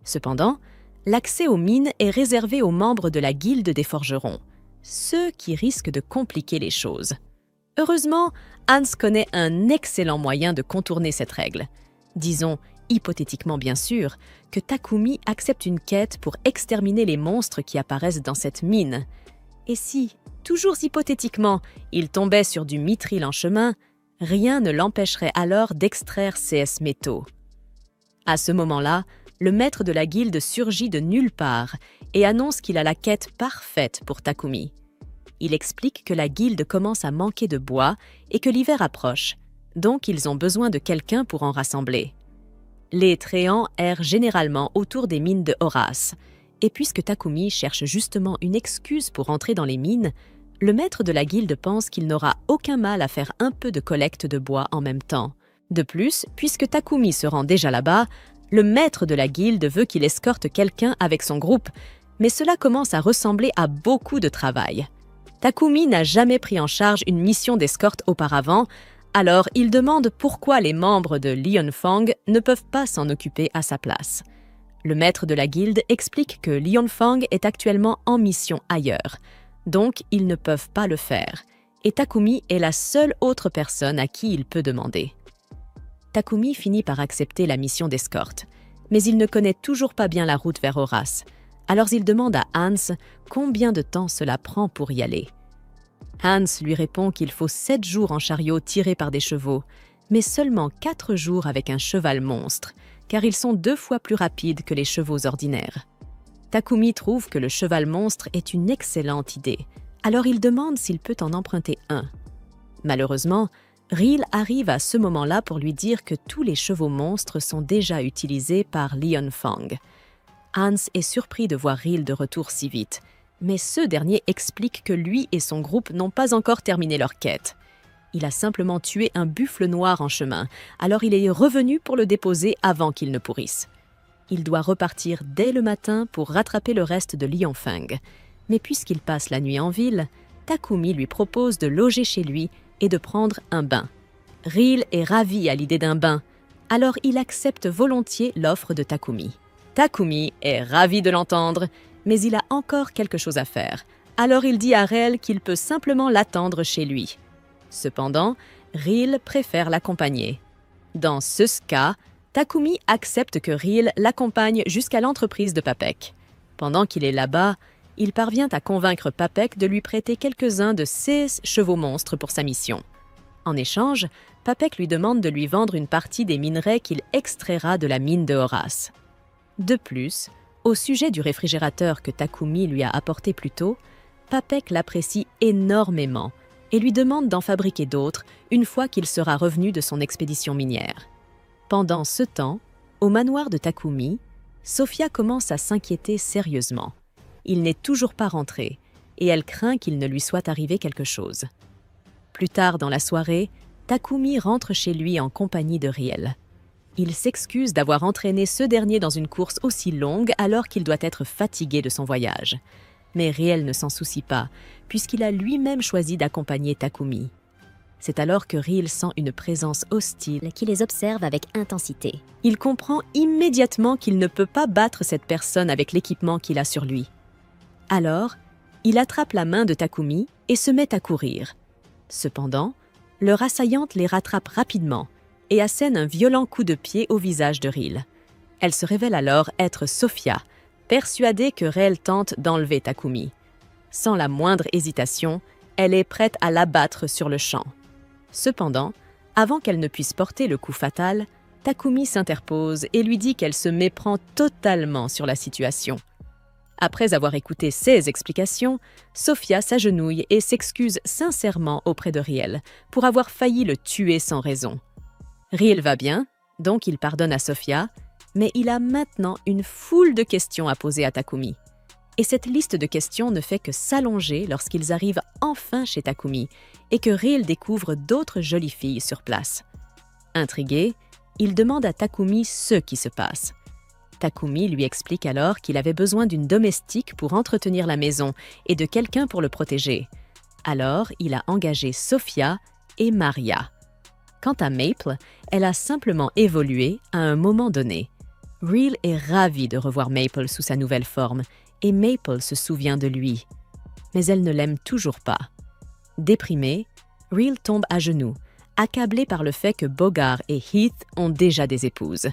Speaker 1: Cependant, l'accès aux mines est réservé aux membres de la guilde des forgerons, ce qui risque de compliquer les choses. Heureusement, Hans connaît un excellent moyen de contourner cette règle. Disons, hypothétiquement bien sûr, que Takumi accepte une quête pour exterminer les monstres qui apparaissent dans cette mine. Et si, toujours hypothétiquement, il tombait sur du mithril en chemin, rien ne l'empêcherait alors d'extraire CS métaux. À ce moment-là, le maître de la guilde surgit de nulle part et annonce qu'il a la quête parfaite pour Takumi. Il explique que la guilde commence à manquer de bois et que l'hiver approche, donc ils ont besoin de quelqu'un pour en rassembler. Les Tréants errent généralement autour des mines de Horace, et puisque Takumi cherche justement une excuse pour entrer dans les mines, le maître de la guilde pense qu'il n'aura aucun mal à faire un peu de collecte de bois en même temps. De plus, puisque Takumi se rend déjà là-bas, le maître de la guilde veut qu'il escorte quelqu'un avec son groupe, mais cela commence à ressembler à beaucoup de travail. Takumi n'a jamais pris en charge une mission d'escorte auparavant, alors il demande pourquoi les membres de Lionfang ne peuvent pas s'en occuper à sa place. Le maître de la guilde explique que Lionfang est actuellement en mission ailleurs, donc ils ne peuvent pas le faire, et Takumi est la seule autre personne à qui il peut demander. Takumi finit par accepter la mission d'escorte, mais il ne connaît toujours pas bien la route vers Horace, alors il demande à Hans combien de temps cela prend pour y aller. Hans lui répond qu'il faut 7 jours en chariot tiré par des chevaux, mais seulement 4 jours avec un cheval monstre, car ils sont 2 fois plus rapides que les chevaux ordinaires. Takumi trouve que le cheval monstre est une excellente idée, alors il demande s'il peut en emprunter un. Malheureusement, Ril arrive à ce moment-là pour lui dire que tous les chevaux monstres sont déjà utilisés par Lionfang. Hans est surpris de voir Ril de retour si vite, mais ce dernier explique que lui et son groupe n'ont pas encore terminé leur quête. Il a simplement tué un buffle noir en chemin, alors il est revenu pour le déposer avant qu'il ne pourrisse. Il doit repartir dès le matin pour rattraper le reste de Lionfang. Mais puisqu'il passe la nuit en ville, Takumi lui propose de loger chez lui et de prendre un bain. Ril est ravi à l'idée d'un bain, alors il accepte volontiers l'offre de Takumi. Takumi est ravi de l'entendre, mais il a encore quelque chose à faire, alors il dit à Rel qu'il peut simplement l'attendre chez lui. Cependant, Ril préfère l'accompagner. Dans ce cas, Takumi accepte que Ril l'accompagne jusqu'à l'entreprise de Papek. Pendant qu'il est là-bas, il parvient à convaincre Papek de lui prêter quelques-uns de ses chevaux monstres pour sa mission. En échange, Papek lui demande de lui vendre une partie des minerais qu'il extraira de la mine de Horace. De plus, au sujet du réfrigérateur que Takumi lui a apporté plus tôt, Papek l'apprécie énormément et lui demande d'en fabriquer d'autres une fois qu'il sera revenu de son expédition minière. Pendant ce temps, au manoir de Takumi, Sophia commence à s'inquiéter sérieusement. Il n'est toujours pas rentré et elle craint qu'il ne lui soit arrivé quelque chose. Plus tard dans la soirée, Takumi rentre chez lui en compagnie de Riel. Il s'excuse d'avoir entraîné ce dernier dans une course aussi longue alors qu'il doit être fatigué de son voyage. Mais Riel ne s'en soucie pas, puisqu'il a lui-même choisi d'accompagner Takumi. C'est alors que Riel sent une présence hostile
Speaker 2: qui les observe avec intensité.
Speaker 1: Il comprend immédiatement qu'il ne peut pas battre cette personne avec l'équipement qu'il a sur lui. Alors, il attrape la main de Takumi et se met à courir. Cependant, leur assaillante les rattrape rapidement et assène un violent coup de pied au visage de Riel. Elle se révèle alors être Sophia, persuadée que Rel tente d'enlever Takumi. Sans la moindre hésitation, elle est prête à l'abattre sur le champ. Cependant, avant qu'elle ne puisse porter le coup fatal, Takumi s'interpose et lui dit qu'elle se méprend totalement sur la situation. Après avoir écouté ses explications, Sophia s'agenouille et s'excuse sincèrement auprès de Riel pour avoir failli le tuer sans raison. Riel va bien, donc il pardonne à Sophia, mais il a maintenant une foule de questions à poser à Takumi. Et cette liste de questions ne fait que s'allonger lorsqu'ils arrivent enfin chez Takumi et que Riel découvre d'autres jolies filles sur place. Intrigué, il demande à Takumi ce qui se passe. Takumi lui explique alors qu'il avait besoin d'une domestique pour entretenir la maison et de quelqu'un pour le protéger. Alors, il a engagé Sophia et Maria. Quant à Maple, elle a simplement évolué à un moment donné. Riel est ravi de revoir Maple sous sa nouvelle forme et Maple se souvient de lui. Mais elle ne l'aime toujours pas. Déprimée, Riel tombe à genoux, accablé par le fait que Bogart et Heath ont déjà des épouses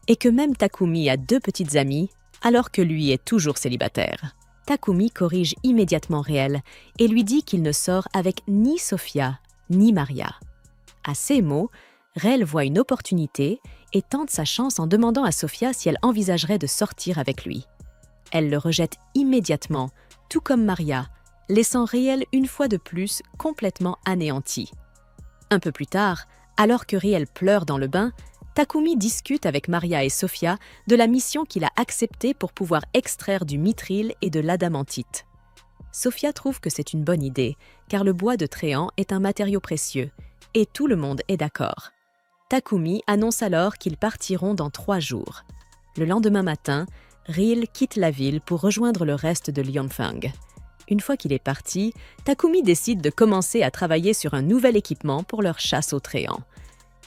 Speaker 1: et que même Takumi a 2 petites amies alors que lui est toujours célibataire. Takumi corrige immédiatement Riel et lui dit qu'il ne sort avec ni Sophia ni Maria. À ces mots, Riel voit une opportunité et tente sa chance en demandant à Sophia si elle envisagerait de sortir avec lui. Elle le rejette immédiatement, tout comme Maria, laissant Riel une fois de plus complètement anéanti. Un peu plus tard, alors que Riel pleure dans le bain, Takumi discute avec Maria et Sophia de la mission qu'il a acceptée pour pouvoir extraire du mithril et de l'adamantite. Sophia trouve que c'est une bonne idée, car le bois de Tréant est un matériau précieux, et tout le monde est d'accord. Takumi annonce alors qu'ils partiront dans 3 jours. Le lendemain matin, Riel quitte la ville pour rejoindre le reste de Lionfang. Une fois qu'il est parti, Takumi décide de commencer à travailler sur un nouvel équipement pour leur chasse aux Tréants.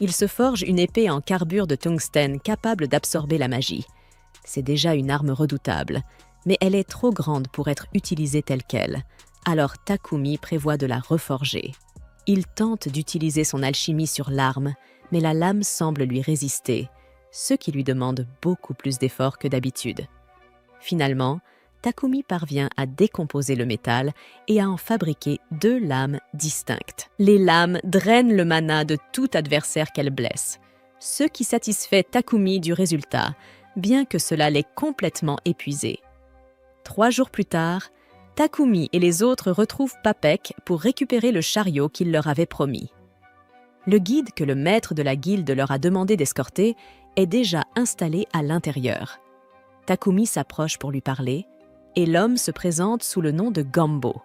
Speaker 1: Il se forge une épée en carbure de tungstène capable d'absorber la magie. C'est déjà une arme redoutable, mais elle est trop grande pour être utilisée telle qu'elle. Alors Takumi prévoit de la reforger. Il tente d'utiliser son alchimie sur l'arme, mais la lame semble lui résister, ce qui lui demande beaucoup plus d'efforts que d'habitude. Finalement, Takumi parvient à décomposer le métal et à en fabriquer 2 lames distinctes. Les lames drainent le mana de tout adversaire qu'elles blessent, ce qui satisfait Takumi du résultat, bien que cela l'ait complètement épuisé. 3 jours plus tard, Takumi et les autres retrouvent Papek pour récupérer le chariot qu'il leur avait promis. Le guide que le maître de la guilde leur a demandé d'escorter est déjà installé à l'intérieur. Takumi s'approche pour lui parler, et l'homme se présente sous le nom de Gambo.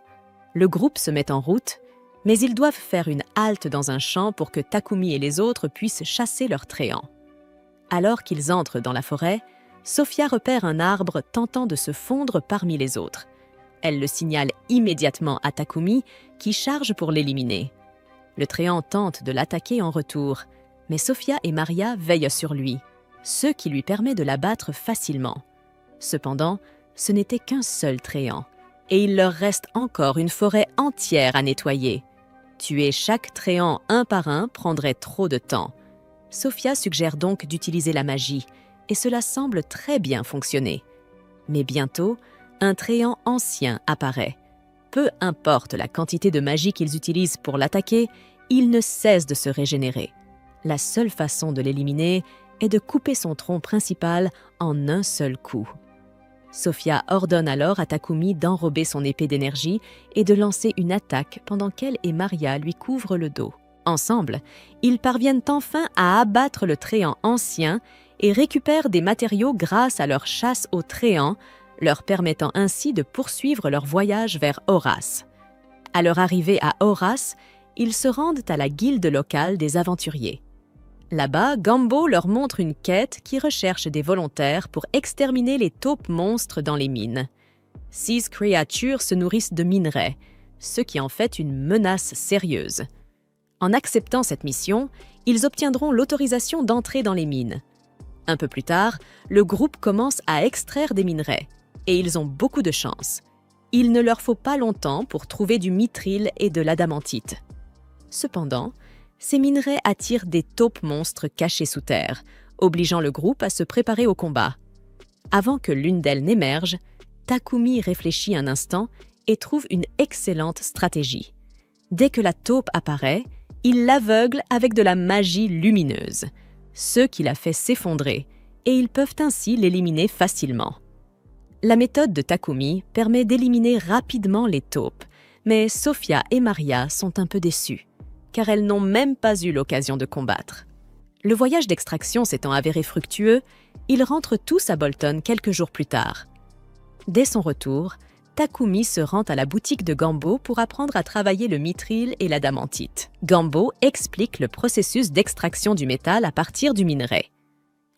Speaker 1: Le groupe se met en route, mais ils doivent faire une halte dans un champ pour que Takumi et les autres puissent chasser leurs tréants. Alors qu'ils entrent dans la forêt, Sophia repère un arbre tentant de se fondre parmi les autres. Elle le signale immédiatement à Takumi, qui charge pour l'éliminer. Le tréant tente de l'attaquer en retour, mais Sophia et Maria veillent sur lui, ce qui lui permet de l'abattre facilement. Cependant, ce n'était qu'un seul tréant, et il leur reste encore une forêt entière à nettoyer. Tuer chaque tréant un par un prendrait trop de temps. Sophia suggère donc d'utiliser la magie, et cela semble très bien fonctionner. Mais bientôt, un tréant ancien apparaît. Peu importe la quantité de magie qu'ils utilisent pour l'attaquer, il ne cesse de se régénérer. La seule façon de l'éliminer est de couper son tronc principal en un seul coup. Sophia ordonne alors à Takumi d'enrober son épée d'énergie et de lancer une attaque pendant qu'elle et Maria lui couvrent le dos. Ensemble, ils parviennent enfin à abattre le tréant ancien et récupèrent des matériaux grâce à leur chasse aux tréants, leur permettant ainsi de poursuivre leur voyage vers Horace. À leur arrivée à Horace, ils se rendent à la guilde locale des aventuriers. Là-bas, Gambo leur montre une quête qui recherche des volontaires pour exterminer les taupes monstres dans les mines. 6 créatures se nourrissent de minerais, ce qui en fait une menace sérieuse. En acceptant cette mission, ils obtiendront l'autorisation d'entrer dans les mines. Un peu plus tard, le groupe commence à extraire des minerais, et ils ont beaucoup de chance. Il ne leur faut pas longtemps pour trouver du mithril et de l'adamantite. Cependant, ces minerais attirent des taupes monstres cachées sous terre, obligeant le groupe à se préparer au combat. Avant que l'une d'elles n'émerge, Takumi réfléchit un instant et trouve une excellente stratégie. Dès que la taupe apparaît, il l'aveugle avec de la magie lumineuse, ce qui la fait s'effondrer, et ils peuvent ainsi l'éliminer facilement. La méthode de Takumi permet d'éliminer rapidement les taupes, mais Sophia et Maria sont un peu déçues, car elles n'ont même pas eu l'occasion de combattre. Le voyage d'extraction s'étant avéré fructueux, ils rentrent tous à Bolton quelques jours plus tard. Dès son retour, Takumi se rend à la boutique de Gambo pour apprendre à travailler le mithril et l'adamantite. Gambo explique le processus d'extraction du métal à partir du minerai.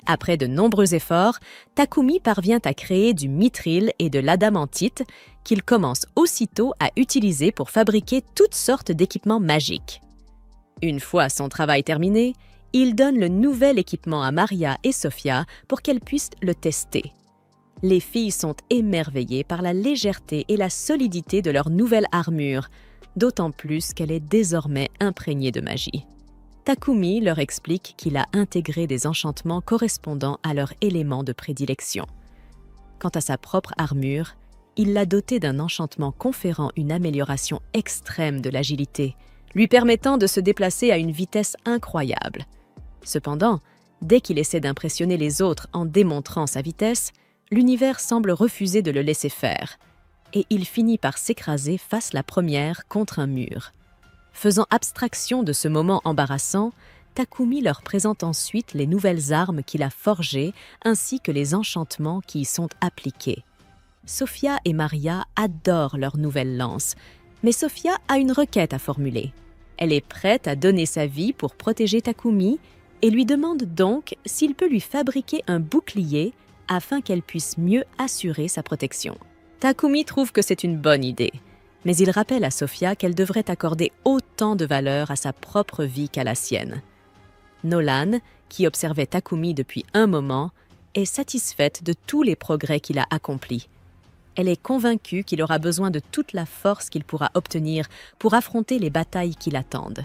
Speaker 1: Après de nombreux efforts, Takumi parvient à créer du mithril et de l'adamantite qu'il commence aussitôt à utiliser pour fabriquer toutes sortes d'équipements magiques. Une fois son travail terminé, il donne le nouvel équipement à Maria et Sophia pour qu'elles puissent le tester. Les filles sont émerveillées par la légèreté et la solidité de leur nouvelle armure, d'autant plus qu'elle est désormais imprégnée de magie. Takumi leur explique qu'il a intégré des enchantements correspondant à leur élément de prédilection. Quant à sa propre armure, il l'a dotée d'un enchantement conférant une amélioration extrême de l'agilité, lui permettant de se déplacer à une vitesse incroyable. Cependant, dès qu'il essaie d'impressionner les autres en démontrant sa vitesse, l'univers semble refuser de le laisser faire, et il finit par s'écraser face la première contre un mur. Faisant abstraction de ce moment embarrassant, Takumi leur présente ensuite les nouvelles armes qu'il a forgées ainsi que les enchantements qui y sont appliqués. Sophia et Maria adorent leur nouvelle lance, mais Sophia a une requête à formuler. Elle est prête à donner sa vie pour protéger Takumi et lui demande donc s'il peut lui fabriquer un bouclier afin qu'elle puisse mieux assurer sa protection. Takumi trouve que c'est une bonne idée, mais il rappelle à Sophia qu'elle devrait accorder autant de valeur à sa propre vie qu'à la sienne. Nolan, qui observait Takumi depuis un moment, est satisfaite de tous les progrès qu'il a accomplis. Elle est convaincue qu'il aura besoin de toute la force qu'il pourra obtenir pour affronter les batailles qui l'attendent.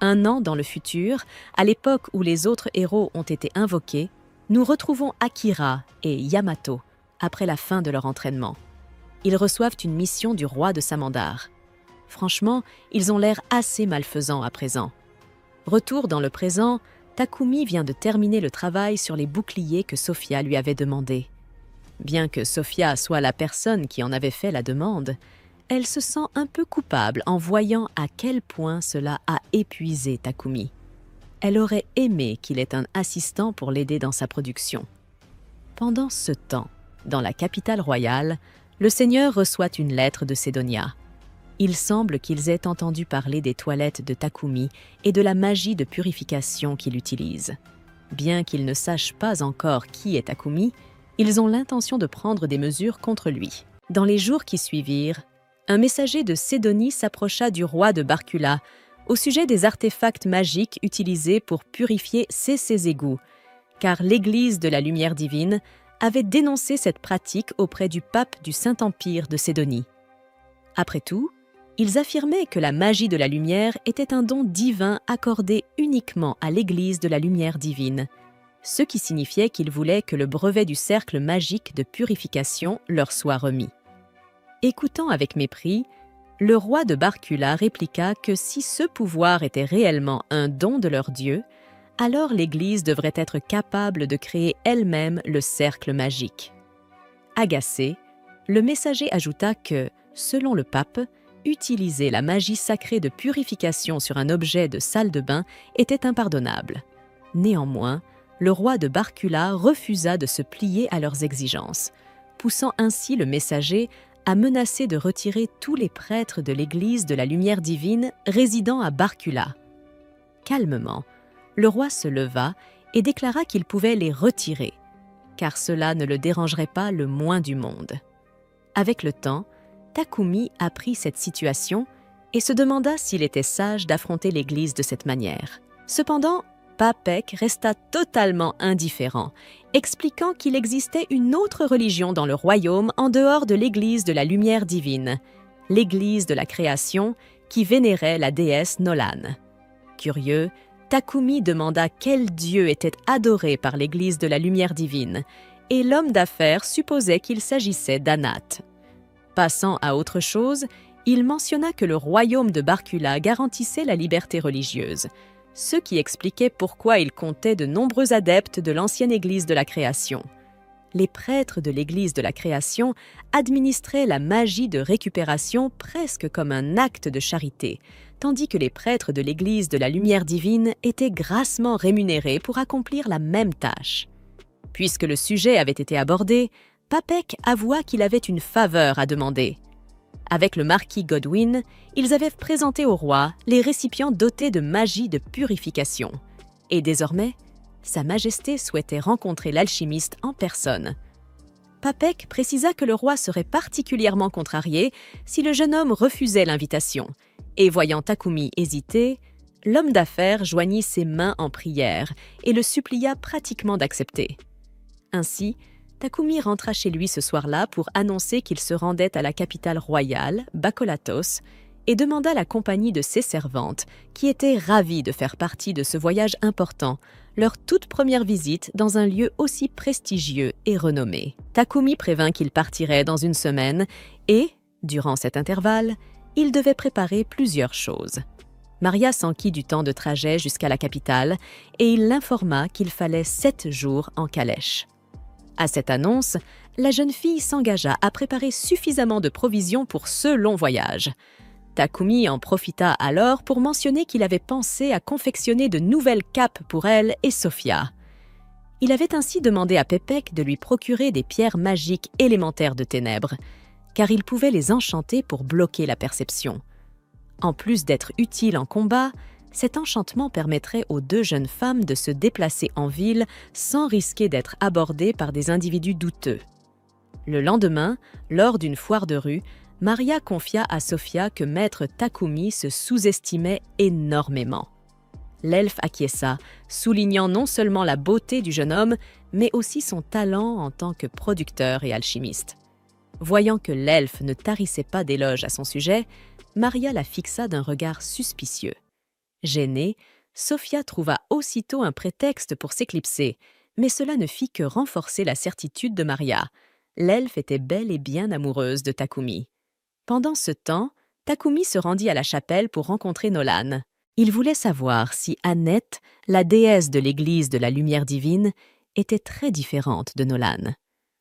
Speaker 1: 1 an dans le futur, à l'époque où les autres héros ont été invoqués, nous retrouvons Akira et Yamato après la fin de leur entraînement. Ils reçoivent une mission du roi de Samandar. Franchement, ils ont l'air assez malfaisants à présent. Retour dans le présent, Takumi vient de terminer le travail sur les boucliers que Sophia lui avait demandé. Bien que Sophia soit la personne qui en avait fait la demande, elle se sent un peu coupable en voyant à quel point cela a épuisé Takumi. Elle aurait aimé qu'il ait un assistant pour l'aider dans sa production. Pendant ce temps, dans la capitale royale, le seigneur reçoit une lettre de Sédonia. Il semble qu'ils aient entendu parler des toilettes de Takumi et de la magie de purification qu'il utilise. Bien qu'ils ne sachent pas encore qui est Takumi, ils ont l'intention de prendre des mesures contre lui. Dans les jours qui suivirent, un messager de Sédonie s'approcha du roi de Barkula au sujet des artefacts magiques utilisés pour purifier ces égouts, car l'Église de la Lumière divine avait dénoncé cette pratique auprès du pape du Saint-Empire de Sédonie. Après tout, ils affirmaient que la magie de la lumière était un don divin accordé uniquement à l'Église de la Lumière divine, ce qui signifiait qu'ils voulaient que le brevet du cercle magique de purification leur soit remis. Écoutant avec mépris, le roi de Barkula répliqua que si ce pouvoir était réellement un don de leur Dieu, alors l'Église devrait être capable de créer elle-même le cercle magique. Agacé, le messager ajouta que, selon le pape, utiliser la magie sacrée de purification sur un objet de salle de bain était impardonnable. Néanmoins, le roi de Barkula refusa de se plier à leurs exigences, poussant ainsi le messager à menacer de retirer tous les prêtres de l'Église de la Lumière divine résidant à Barkula. Calmement, le roi se leva et déclara qu'il pouvait les retirer, car cela ne le dérangerait pas le moins du monde. Avec le temps, Takumi apprit cette situation et se demanda s'il était sage d'affronter l'Église de cette manière. Cependant, Papek resta totalement indifférent, expliquant qu'il existait une autre religion dans le royaume en dehors de l'Église de la Lumière divine, l'Église de la création, qui vénérait la déesse Nolan. Curieux, Takumi demanda quel dieu était adoré par l'Église de la Lumière divine, et l'homme d'affaires supposait qu'il s'agissait d'Anat. Passant à autre chose, il mentionna que le royaume de Barkula garantissait la liberté religieuse, ce qui expliquait pourquoi il comptait de nombreux adeptes de l'ancienne Église de la création. Les prêtres de l'Église de la création administraient la magie de récupération presque comme un acte de charité, tandis que les prêtres de l'Église de la Lumière divine étaient grassement rémunérés pour accomplir la même tâche. Puisque le sujet avait été abordé, Papek avoua qu'il avait une faveur à demander. Avec le marquis Godwin, ils avaient présenté au roi les récipients dotés de magie de purification. Et désormais, Sa Majesté souhaitait rencontrer l'alchimiste en personne. Papek précisa que le roi serait particulièrement contrarié si le jeune homme refusait l'invitation, et voyant Takumi hésiter, l'homme d'affaires joignit ses mains en prière et le supplia pratiquement d'accepter. Ainsi, Takumi rentra chez lui ce soir-là pour annoncer qu'il se rendait à la capitale royale, Bakolatos, et demanda la compagnie de ses servantes, qui étaient ravies de faire partie de ce voyage important, leur toute première visite dans un lieu aussi prestigieux et renommé. Takumi prévint qu'il partirait dans 1 semaine et, durant cet intervalle, il devait préparer plusieurs choses. Maria s'enquit du temps de trajet jusqu'à la capitale et il l'informa qu'il fallait 7 jours en calèche. À cette annonce, la jeune fille s'engagea à préparer suffisamment de provisions pour ce long voyage. Takumi en profita alors pour mentionner qu'il avait pensé à confectionner de nouvelles capes pour elle et Sophia. Il avait ainsi demandé à Pepek de lui procurer des pierres magiques élémentaires de ténèbres, car il pouvait les enchanter pour bloquer la perception. En plus d'être utile en combat, cet enchantement permettrait aux 2 jeunes femmes de se déplacer en ville sans risquer d'être abordées par des individus douteux. Le lendemain, lors d'une foire de rue, Maria confia à Sophia que maître Takumi se sous-estimait énormément. L'elfe acquiesça, soulignant non seulement la beauté du jeune homme, mais aussi son talent en tant que producteur et alchimiste. Voyant que l'elfe ne tarissait pas d'éloges à son sujet, Maria la fixa d'un regard suspicieux. Gênée, Sophia trouva aussitôt un prétexte pour s'éclipser, mais cela ne fit que renforcer la certitude de Maria. L'elfe était bel et bien amoureuse de Takumi. Pendant ce temps, Takumi se rendit à la chapelle pour rencontrer Nolan. Il voulait savoir si Annette, la déesse de l'église de la lumière divine, était très différente de Nolan.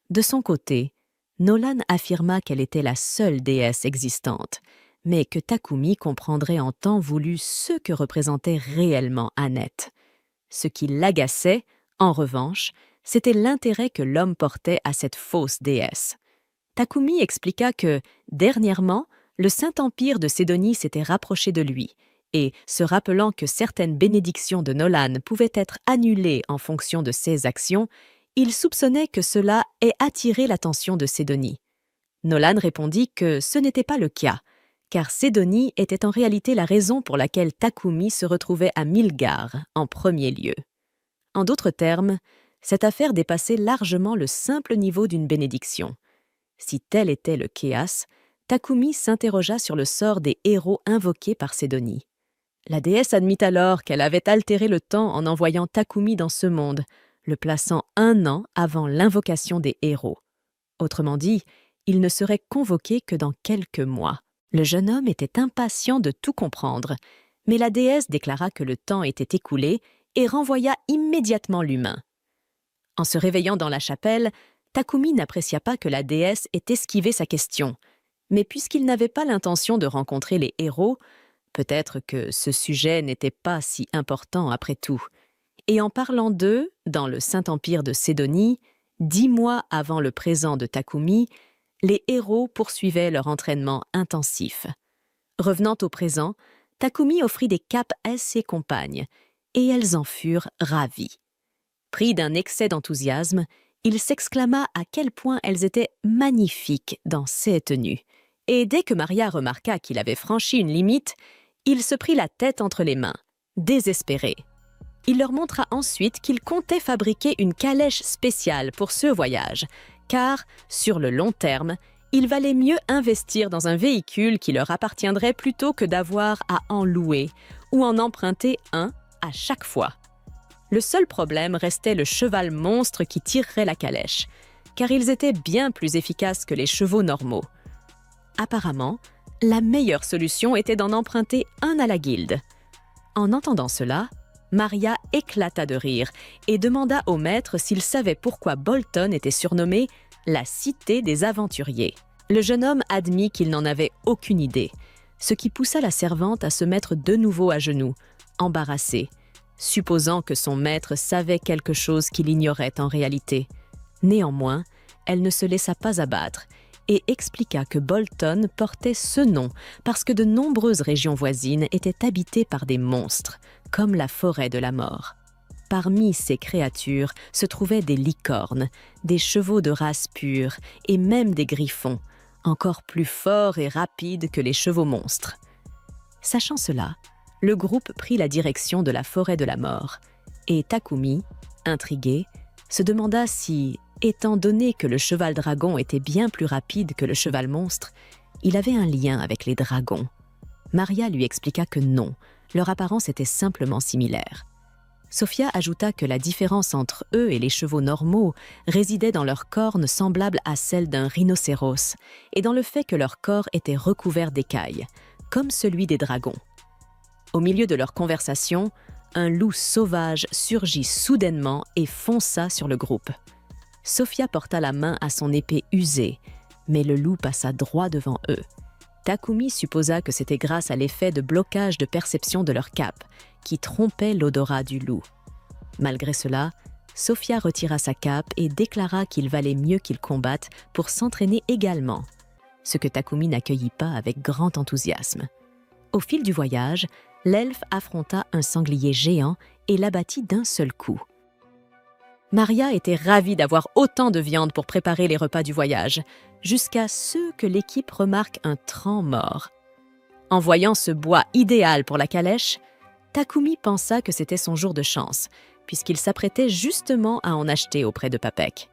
Speaker 1: De son côté, Nolan affirma qu'elle était la seule déesse existante, mais que Takumi comprendrait en temps voulu ce que représentait réellement Annette. Ce qui l'agaçait, en revanche, c'était l'intérêt que l'homme portait à cette fausse déesse. Takumi expliqua que, dernièrement, le Saint-Empire de Sédonie s'était rapproché de lui, et, se rappelant que certaines bénédictions de Nolan pouvaient être annulées en fonction de ses actions, il soupçonnait que cela ait attiré l'attention de Sédonie. Nolan répondit que ce n'était pas le cas, car Sédonie était en réalité la raison pour laquelle Takumi se retrouvait à Milgar en premier lieu. En d'autres termes, cette affaire dépassait largement le simple niveau d'une bénédiction. Si tel était le Kéas, Takumi s'interrogea sur le sort des héros invoqués par Sédonie. La déesse admit alors qu'elle avait altéré le temps en envoyant Takumi dans ce monde, le plaçant 1 an avant l'invocation des héros. Autrement dit, il ne serait convoqué que dans quelques mois. Le jeune homme était impatient de tout comprendre, mais la déesse déclara que le temps était écoulé et renvoya immédiatement l'humain. En se réveillant dans la chapelle, Takumi n'apprécia pas que la déesse ait esquivé sa question, mais puisqu'il n'avait pas l'intention de rencontrer les héros, peut-être que ce sujet n'était pas si important après tout. Et en parlant d'eux, dans le Saint-Empire de Sédonie, 10 mois avant le présent de Takumi, les héros poursuivaient leur entraînement intensif. Revenant au présent, Takumi offrit des capes à ses compagnes, et elles en furent ravies. Pris d'un excès d'enthousiasme, il s'exclama à quel point elles étaient magnifiques dans ces tenues. Et dès que Maria remarqua qu'il avait franchi une limite, il se prit la tête entre les mains, désespéré. Il leur montra ensuite qu'il comptait fabriquer une calèche spéciale pour ce voyage, car, sur le long terme, il valait mieux investir dans un véhicule qui leur appartiendrait plutôt que d'avoir à en louer ou en emprunter un à chaque fois. Le seul problème restait le cheval monstre qui tirerait la calèche, car ils étaient bien plus efficaces que les chevaux normaux. Apparemment, la meilleure solution était d'en emprunter un à la guilde. En entendant cela, Maria éclata de rire et demanda au maître s'il savait pourquoi Bolton était surnommée « la cité des aventuriers ». Le jeune homme admit qu'il n'en avait aucune idée, ce qui poussa la servante à se mettre de nouveau à genoux, embarrassée, supposant que son maître savait quelque chose qu'il ignorait en réalité. Néanmoins, elle ne se laissa pas abattre et expliqua que Bolton portait ce nom parce que de nombreuses régions voisines étaient habitées par des monstres, comme la forêt de la mort. Parmi ces créatures se trouvaient des licornes, des chevaux de race pure et même des griffons, encore plus forts et rapides que les chevaux monstres. Sachant cela, le groupe prit la direction de la forêt de la mort, et Takumi, intrigué, se demanda si, étant donné que le cheval dragon était bien plus rapide que le cheval monstre, il avait un lien avec les dragons. Maria lui expliqua que non, leur apparence était simplement similaire. Sophia ajouta que la différence entre eux et les chevaux normaux résidait dans leurs cornes semblables à celles d'un rhinocéros et dans le fait que leur corps était recouvert d'écailles, comme celui des dragons. Au milieu de leur conversation, un loup sauvage surgit soudainement et fonça sur le groupe. Sophia porta la main à son épée usée, mais le loup passa droit devant eux. Takumi supposa que c'était grâce à l'effet de blocage de perception de leur cape, qui trompait l'odorat du loup. Malgré cela, Sophia retira sa cape et déclara qu'il valait mieux qu'ils combattent pour s'entraîner également, ce que Takumi n'accueillit pas avec grand enthousiasme. Au fil du voyage, l'elfe affronta un sanglier géant et l'abattit d'un seul coup. Maria était ravie d'avoir autant de viande pour préparer les repas du voyage, jusqu'à ce que l'équipe remarque un tronc mort. En voyant ce bois idéal pour la calèche, Takumi pensa que c'était son jour de chance, puisqu'il s'apprêtait justement à en acheter auprès de Papek.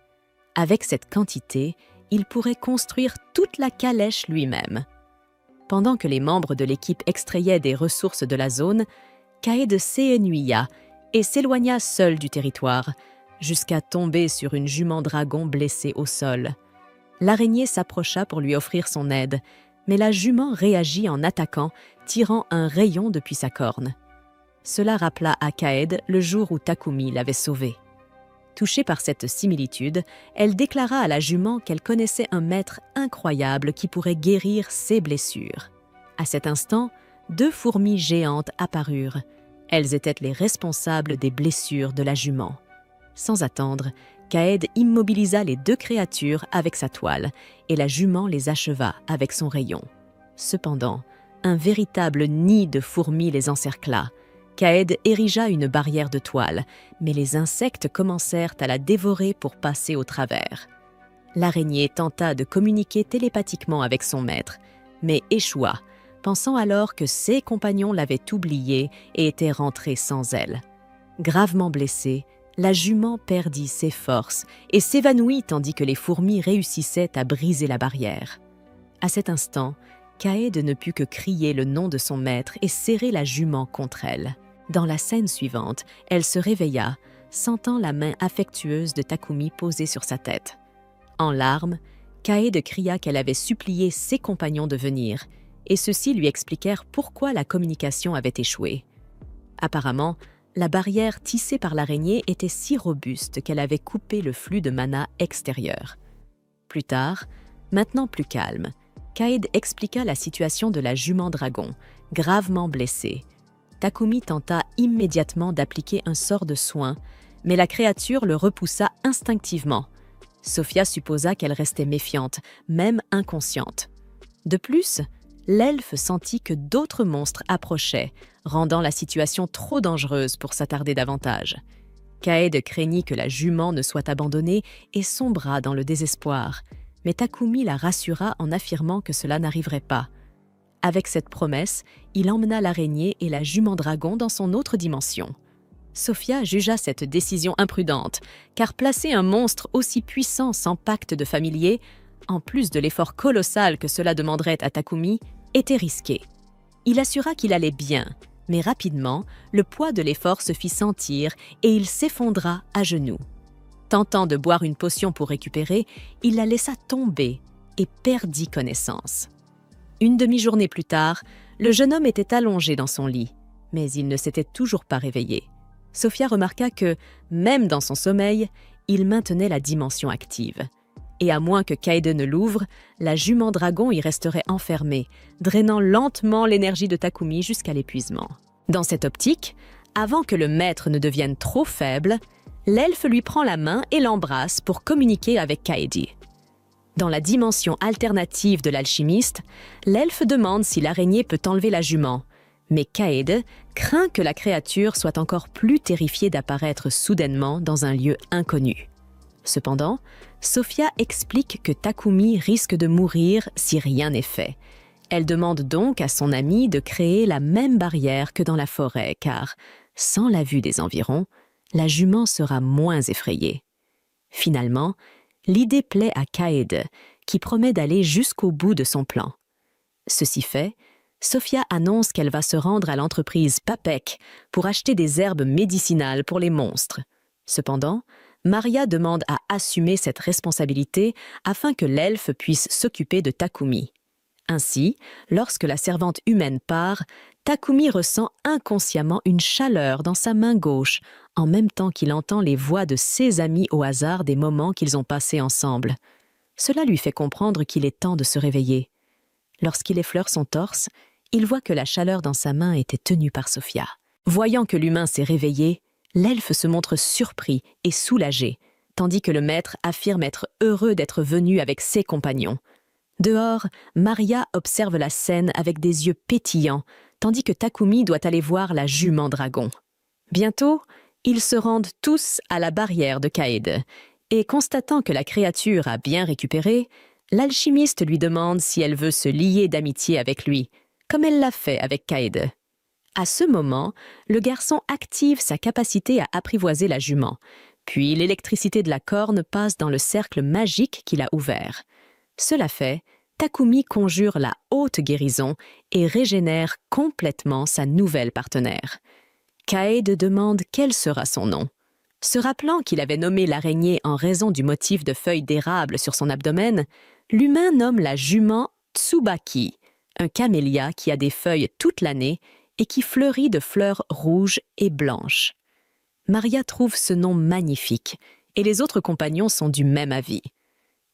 Speaker 1: Avec cette quantité, il pourrait construire toute la calèche lui-même. Pendant que les membres de l'équipe extrayaient des ressources de la zone, Kaed s'énuya et s'éloigna seul du territoire, jusqu'à tomber sur une jument dragon blessée au sol. L'araignée s'approcha pour lui offrir son aide, mais la jument réagit en attaquant, tirant un rayon depuis sa corne. Cela rappela à Kaed le jour où Takumi l'avait sauvée. Touchée par cette similitude, elle déclara à la jument qu'elle connaissait un maître incroyable qui pourrait guérir ses blessures. À cet instant, 2 fourmis géantes apparurent. Elles étaient les responsables des blessures de la jument. Sans attendre, Kaed immobilisa les 2 créatures avec sa toile et la jument les acheva avec son rayon. Cependant, un véritable nid de fourmis les encercla. Kaed érigea une barrière de toile, mais les insectes commencèrent à la dévorer pour passer au travers. L'araignée tenta de communiquer télépathiquement avec son maître, mais échoua, pensant alors que ses compagnons l'avaient oubliée et étaient rentrés sans elle. Gravement blessée, la jument perdit ses forces et s'évanouit tandis que les fourmis réussissaient à briser la barrière. À cet instant, Kaed ne put que crier le nom de son maître et serrer la jument contre elle. Dans la scène suivante, elle se réveilla, sentant la main affectueuse de Takumi posée sur sa tête. En larmes, Kaed cria qu'elle avait supplié ses compagnons de venir, et ceux-ci lui expliquèrent pourquoi la communication avait échoué. Apparemment, la barrière tissée par l'araignée était si robuste qu'elle avait coupé le flux de mana extérieur. Plus tard, maintenant plus calme, Kaed expliqua la situation de la jument dragon, gravement blessée. Takumi tenta immédiatement d'appliquer un sort de soin, mais la créature le repoussa instinctivement. Sophia supposa qu'elle restait méfiante, même inconsciente. De plus, l'elfe sentit que d'autres monstres approchaient, rendant la situation trop dangereuse pour s'attarder davantage. Kaed craignit que la jument ne soit abandonnée et sombra dans le désespoir, mais Takumi la rassura en affirmant que cela n'arriverait pas. Avec cette promesse, il emmena l'araignée et la jument dragon dans son autre dimension. Sophia jugea cette décision imprudente, car placer un monstre aussi puissant sans pacte de familier, en plus de l'effort colossal que cela demanderait à Takumi, était risqué. Il assura qu'il allait bien, mais rapidement, le poids de l'effort se fit sentir et il s'effondra à genoux. Tentant de boire une potion pour récupérer, il la laissa tomber et perdit connaissance. Une demi-journée plus tard, le jeune homme était allongé dans son lit, mais il ne s'était toujours pas réveillé. Sophia remarqua que, même dans son sommeil, il maintenait la dimension active. Et à moins que Kaed ne l'ouvre, la jument dragon y resterait enfermée, drainant lentement l'énergie de Takumi jusqu'à l'épuisement. Dans cette optique, avant que le maître ne devienne trop faible, l'elfe lui prend la main et l'embrasse pour communiquer avec Kaedi. Dans la dimension alternative de l'alchimiste, l'elfe demande si l'araignée peut enlever la jument, mais Kaed craint que la créature soit encore plus terrifiée d'apparaître soudainement dans un lieu inconnu. Cependant, Sophia explique que Takumi risque de mourir si rien n'est fait. Elle demande donc à son ami de créer la même barrière que dans la forêt, car, sans la vue des environs, la jument sera moins effrayée. Finalement, l'idée plaît à Kaed, qui promet d'aller jusqu'au bout de son plan. Ceci fait, Sophia annonce qu'elle va se rendre à l'entreprise Papek pour acheter des herbes médicinales pour les monstres. Cependant, Maria demande à assumer cette responsabilité afin que l'elfe puisse s'occuper de Takumi. Ainsi, lorsque la servante humaine part, Takumi ressent inconsciemment une chaleur dans sa main gauche, en même temps qu'il entend les voix de ses amis au hasard des moments qu'ils ont passés ensemble. Cela lui fait comprendre qu'il est temps de se réveiller. Lorsqu'il effleure son torse, il voit que la chaleur dans sa main était tenue par Sophia. Voyant que l'humain s'est réveillé, l'elfe se montre surpris et soulagé, tandis que le maître affirme être heureux d'être venu avec ses compagnons. Dehors, Maria observe la scène avec des yeux pétillants, tandis que Takumi doit aller voir la jument dragon. Bientôt, ils se rendent tous à la barrière de Kaed, et constatant que la créature a bien récupéré, l'alchimiste lui demande si elle veut se lier d'amitié avec lui, comme elle l'a fait avec Kaed. À ce moment, le garçon active sa capacité à apprivoiser la jument, puis l'électricité de la corne passe dans le cercle magique qu'il a ouvert. Cela fait, Takumi conjure la haute guérison et régénère complètement sa nouvelle partenaire. Kaede demande quel sera son nom. Se rappelant qu'il avait nommé l'araignée en raison du motif de feuilles d'érable sur son abdomen, l'humain nomme la jument Tsubaki, un camélia qui a des feuilles toute l'année et qui fleurit de fleurs rouges et blanches. Maria trouve ce nom magnifique et les autres compagnons sont du même avis.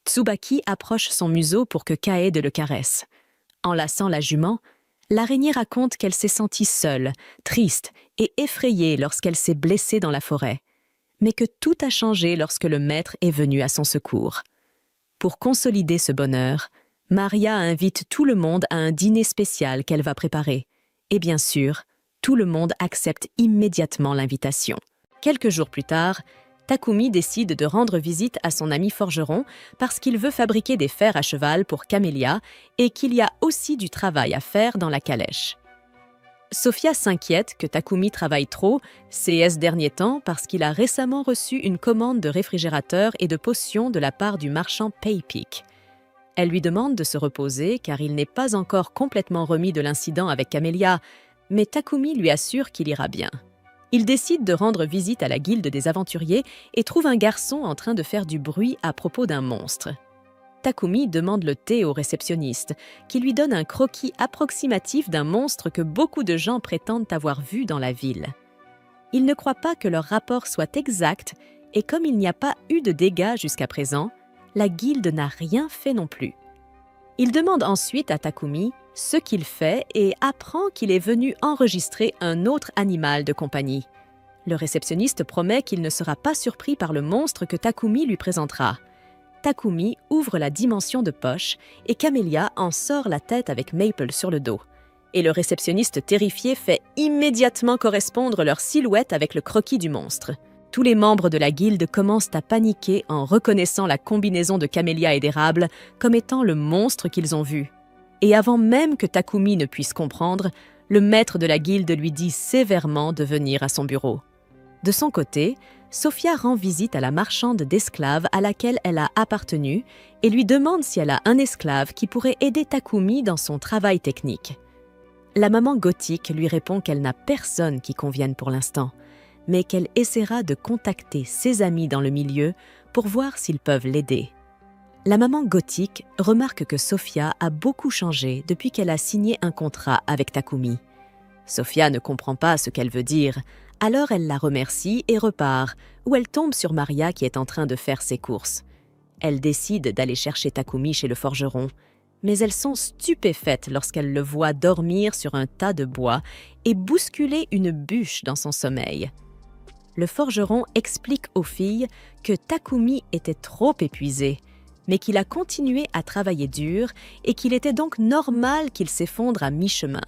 Speaker 1: Tsubaki approche son museau pour que Kaede le caresse. Enlaçant la jument, l'araignée raconte qu'elle s'est sentie seule, triste et effrayée lorsqu'elle s'est blessée dans la forêt, mais que tout a changé lorsque le maître est venu à son secours. Pour consolider ce bonheur, Maria invite tout le monde à un dîner spécial qu'elle va préparer. Et bien sûr, tout le monde accepte immédiatement l'invitation. Quelques jours plus tard, Takumi décide de rendre visite à son ami forgeron parce qu'il veut fabriquer des fers à cheval pour Camélia et qu'il y a aussi du travail à faire dans la calèche. Sophia s'inquiète que Takumi travaille trop ces derniers temps parce qu'il a récemment reçu une commande de réfrigérateurs et de potions de la part du marchand Paypick. Elle lui demande de se reposer car il n'est pas encore complètement remis de l'incident avec Camélia, mais Takumi lui assure qu'il ira bien. Il décide de rendre visite à la guilde des aventuriers et trouve un garçon en train de faire du bruit à propos d'un monstre. Takumi demande le thé au réceptionniste, qui lui donne un croquis approximatif d'un monstre que beaucoup de gens prétendent avoir vu dans la ville. Il ne croit pas que leur rapport soit exact et comme il n'y a pas eu de dégâts jusqu'à présent, la guilde n'a rien fait non plus. Il demande ensuite à Takumi ce qu'il fait et apprend qu'il est venu enregistrer un autre animal de compagnie. Le réceptionniste promet qu'il ne sera pas surpris par le monstre que Takumi lui présentera. Takumi ouvre la dimension de poche et Camélia en sort la tête avec Maple sur le dos. Et le réceptionniste terrifié fait immédiatement correspondre leur silhouette avec le croquis du monstre. Tous les membres de la guilde commencent à paniquer en reconnaissant la combinaison de camélia et d'érable comme étant le monstre qu'ils ont vu. Et avant même que Takumi ne puisse comprendre, le maître de la guilde lui dit sévèrement de venir à son bureau. De son côté, Sophia rend visite à la marchande d'esclaves à laquelle elle a appartenu et lui demande si elle a un esclave qui pourrait aider Takumi dans son travail technique. La maman gothique lui répond qu'elle n'a personne qui convienne pour l'instant, mais qu'elle essaiera de contacter ses amis dans le milieu pour voir s'ils peuvent l'aider. La maman gothique remarque que Sophia a beaucoup changé depuis qu'elle a signé un contrat avec Takumi. Sophia ne comprend pas ce qu'elle veut dire, alors elle la remercie et repart, où elle tombe sur Maria qui est en train de faire ses courses. Elle décide d'aller chercher Takumi chez le forgeron, mais elles sont stupéfaites lorsqu'elles le voient dormir sur un tas de bois et bousculer une bûche dans son sommeil. Le forgeron explique aux filles que Takumi était trop épuisé, mais qu'il a continué à travailler dur et qu'il était donc normal qu'il s'effondre à mi-chemin.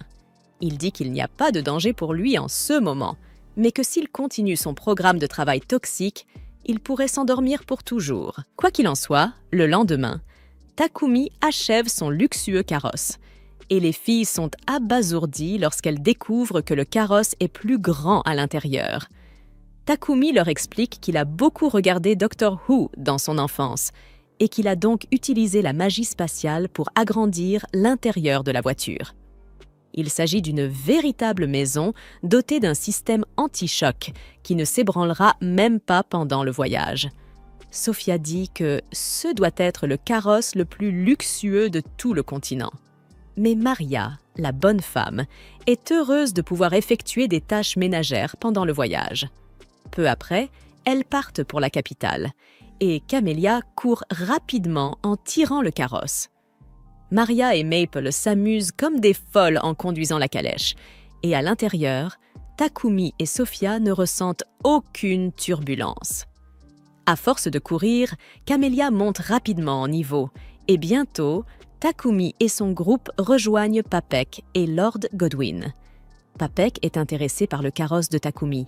Speaker 1: Il dit qu'il n'y a pas de danger pour lui en ce moment, mais que s'il continue son programme de travail toxique, il pourrait s'endormir pour toujours. Quoi qu'il en soit, le lendemain, Takumi achève son luxueux carrosse. Et les filles sont abasourdies lorsqu'elles découvrent que le carrosse est plus grand à l'intérieur. Takumi leur explique qu'il a beaucoup regardé Doctor Who dans son enfance et qu'il a donc utilisé la magie spatiale pour agrandir l'intérieur de la voiture. Il s'agit d'une véritable maison dotée d'un système anti-choc qui ne s'ébranlera même pas pendant le voyage. Sophia dit que ce doit être le carrosse le plus luxueux de tout le continent. Mais Maria, la bonne femme, est heureuse de pouvoir effectuer des tâches ménagères pendant le voyage. Peu après, elles partent pour la capitale et Camélia court rapidement en tirant le carrosse. Maria et Maple s'amusent comme des folles en conduisant la calèche et à l'intérieur, Takumi et Sophia ne ressentent aucune turbulence. À force de courir, Camélia monte rapidement en niveau et bientôt, Takumi et son groupe rejoignent Papek et Lord Godwin. Papek est intéressé par le carrosse de Takumi.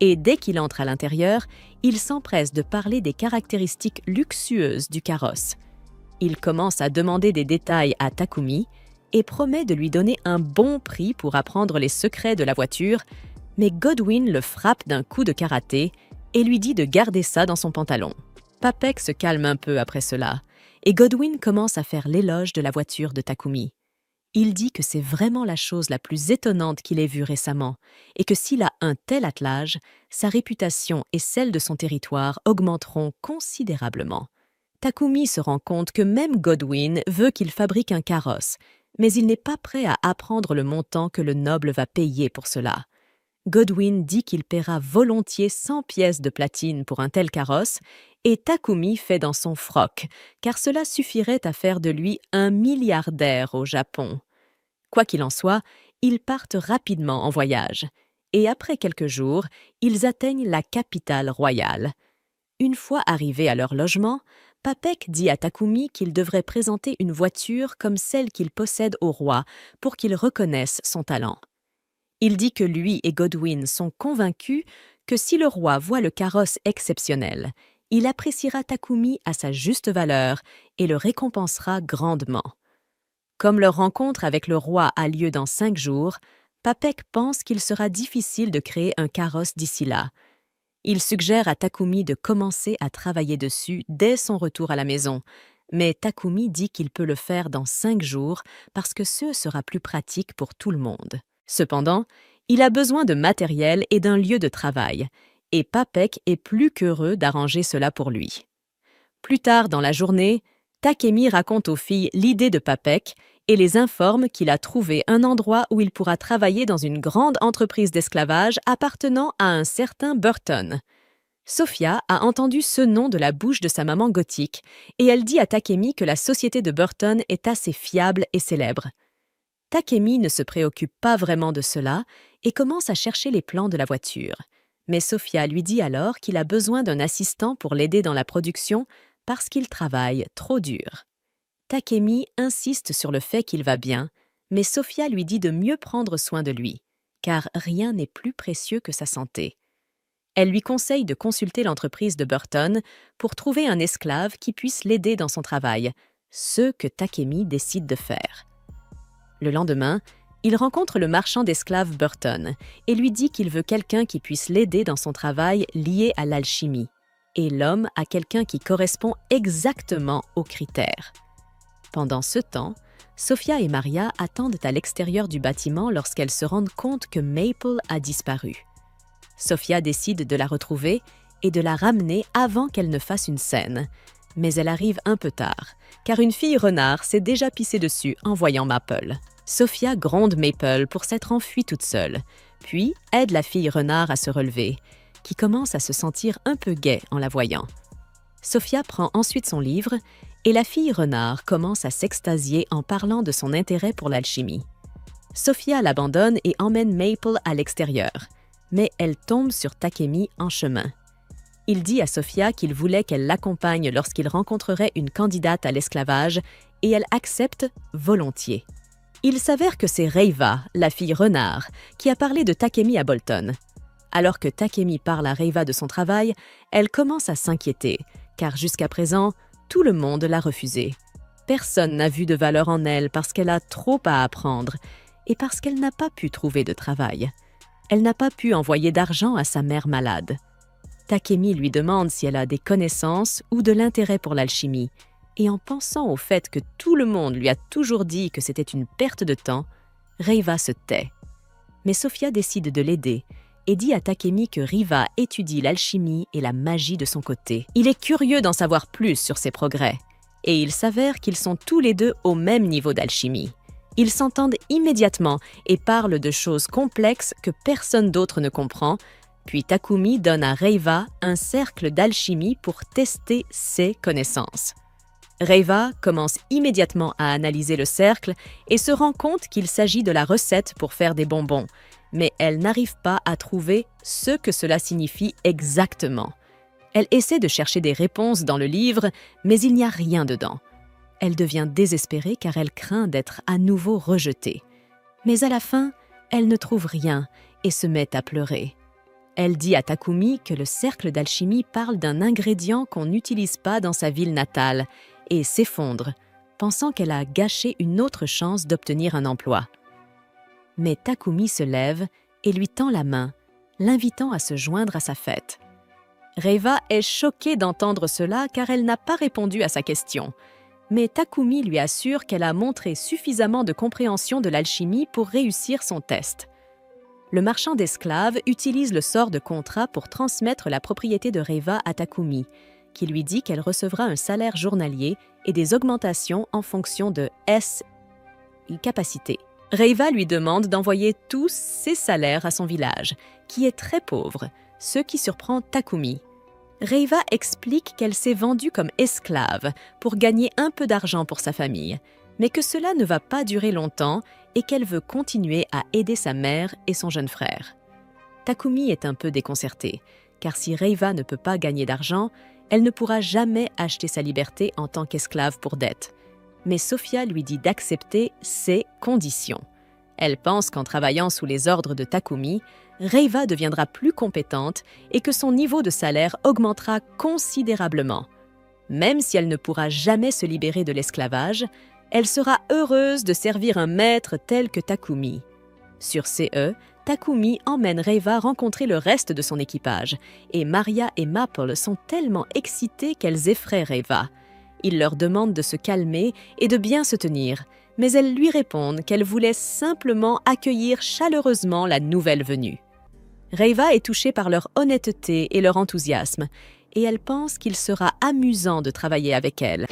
Speaker 1: Et dès qu'il entre à l'intérieur, il s'empresse de parler des caractéristiques luxueuses du carrosse. Il commence à demander des détails à Takumi, et promet de lui donner un bon prix pour apprendre les secrets de la voiture, mais Godwin le frappe d'un coup de karaté et lui dit de garder ça dans son pantalon. Papek se calme un peu après cela, et Godwin commence à faire l'éloge de la voiture de Takumi. Il dit que c'est vraiment la chose la plus étonnante qu'il ait vue récemment, et que s'il a un tel attelage, sa réputation et celle de son territoire augmenteront considérablement. Takumi se rend compte que même Godwin veut qu'il fabrique un carrosse, mais il n'est pas prêt à apprendre le montant que le noble va payer pour cela. Godwin dit qu'il paiera volontiers 100 pièces de platine pour un tel carrosse, et Takumi fait dans son froc, car cela suffirait à faire de lui un milliardaire au Japon. Quoi qu'il en soit, ils partent rapidement en voyage, et après quelques jours, ils atteignent la capitale royale. Une fois arrivés à leur logement, Papek dit à Takumi qu'il devrait présenter une voiture comme celle qu'il possède au roi pour qu'il reconnaisse son talent. Il dit que lui et Godwin sont convaincus que si le roi voit le carrosse exceptionnel, il appréciera Takumi à sa juste valeur et le récompensera grandement. Comme leur rencontre avec le roi a lieu dans 5 jours, Papek pense qu'il sera difficile de créer un carrosse d'ici là. Il suggère à Takumi de commencer à travailler dessus dès son retour à la maison, mais Takumi dit qu'il peut le faire dans 5 jours parce que ce sera plus pratique pour tout le monde. Cependant, il a besoin de matériel et d'un lieu de travail, et Papek est plus qu'heureux d'arranger cela pour lui. Plus tard dans la journée, Takemi raconte aux filles l'idée de Papek et les informe qu'il a trouvé un endroit où il pourra travailler dans une grande entreprise d'esclavage appartenant à un certain Burton. Sophia a entendu ce nom de la bouche de sa maman gothique, et elle dit à Takemi que la société de Burton est assez fiable et célèbre. Takemi ne se préoccupe pas vraiment de cela et commence à chercher les plans de la voiture. Mais Sophia lui dit alors qu'il a besoin d'un assistant pour l'aider dans la production parce qu'il travaille trop dur. Takemi insiste sur le fait qu'il va bien, mais Sophia lui dit de mieux prendre soin de lui, car rien n'est plus précieux que sa santé. Elle lui conseille de consulter l'entreprise de Burton pour trouver un esclave qui puisse l'aider dans son travail, ce que Takemi décide de faire. Le lendemain, il rencontre le marchand d'esclaves Burton et lui dit qu'il veut quelqu'un qui puisse l'aider dans son travail lié à l'alchimie. Et l'homme a quelqu'un qui correspond exactement aux critères. Pendant ce temps, Sophia et Maria attendent à l'extérieur du bâtiment lorsqu'elles se rendent compte que Maple a disparu. Sophia décide de la retrouver et de la ramener avant qu'elle ne fasse une scène. Mais elle arrive un peu tard, car une fille renard s'est déjà pissée dessus en voyant Maple. Sophia gronde Maple pour s'être enfuie toute seule, puis aide la fille renard à se relever, qui commence à se sentir un peu gaie en la voyant. Sophia prend ensuite son livre et la fille renard commence à s'extasier en parlant de son intérêt pour l'alchimie. Sophia l'abandonne et emmène Maple à l'extérieur, mais elle tombe sur Takemi en chemin. Il dit à Sophia qu'il voulait qu'elle l'accompagne lorsqu'il rencontrerait une candidate à l'esclavage et elle accepte volontiers. Il s'avère que c'est Reiva, la fille renard, qui a parlé de Takemi à Bolton. Alors que Takemi parle à Reiva de son travail, elle commence à s'inquiéter, car jusqu'à présent, tout le monde l'a refusée. Personne n'a vu de valeur en elle parce qu'elle a trop à apprendre et parce qu'elle n'a pas pu trouver de travail. Elle n'a pas pu envoyer d'argent à sa mère malade. Takemi lui demande si elle a des connaissances ou de l'intérêt pour l'alchimie, et en pensant au fait que tout le monde lui a toujours dit que c'était une perte de temps, Reiva se tait. Mais Sophia décide de l'aider et dit à Takemi que Riva étudie l'alchimie et la magie de son côté. Il est curieux d'en savoir plus sur ses progrès, et il s'avère qu'ils sont tous les deux au même niveau d'alchimie. Ils s'entendent immédiatement et parlent de choses complexes que personne d'autre ne comprend, puis Takumi donne à Reiva un cercle d'alchimie pour tester ses connaissances. Reiva commence immédiatement à analyser le cercle et se rend compte qu'il s'agit de la recette pour faire des bonbons, mais elle n'arrive pas à trouver ce que cela signifie exactement. Elle essaie de chercher des réponses dans le livre, mais il n'y a rien dedans. Elle devient désespérée car elle craint d'être à nouveau rejetée. Mais à la fin, elle ne trouve rien et se met à pleurer. Elle dit à Takumi que le cercle d'alchimie parle d'un ingrédient qu'on n'utilise pas dans sa ville natale et s'effondre, pensant qu'elle a gâché une autre chance d'obtenir un emploi. Mais Takumi se lève et lui tend la main, l'invitant à se joindre à sa fête. Reiva est choquée d'entendre cela car elle n'a pas répondu à sa question. Mais Takumi lui assure qu'elle a montré suffisamment de compréhension de l'alchimie pour réussir son test. Le marchand d'esclaves utilise le sort de contrat pour transmettre la propriété de Reiva à Takumi, qui lui dit qu'elle recevra un salaire journalier et des augmentations en fonction de S capacité. Reiva lui demande d'envoyer tous ses salaires à son village, qui est très pauvre, ce qui surprend Takumi. Reiva explique qu'elle s'est vendue comme esclave pour gagner un peu d'argent pour sa famille, mais que cela ne va pas durer longtemps et qu'elle veut continuer à aider sa mère et son jeune frère. Takumi est un peu déconcertée, car si Reiva ne peut pas gagner d'argent, elle ne pourra jamais acheter sa liberté en tant qu'esclave pour dette. Mais Sophia lui dit d'accepter ses conditions. Elle pense qu'en travaillant sous les ordres de Takumi, Reiva deviendra plus compétente et que son niveau de salaire augmentera considérablement. Même si elle ne pourra jamais se libérer de l'esclavage, elle sera heureuse de servir un maître tel que Takumi. Sur CE, Takumi emmène Reiva rencontrer le reste de son équipage, et Maria et Maple sont tellement excitées qu'elles effraient Reiva. Il leur demande de se calmer et de bien se tenir, mais elles lui répondent qu'elles voulaient simplement accueillir chaleureusement la nouvelle venue. Reiva est touchée par leur honnêteté et leur enthousiasme, et elle pense qu'il sera amusant de travailler avec elles.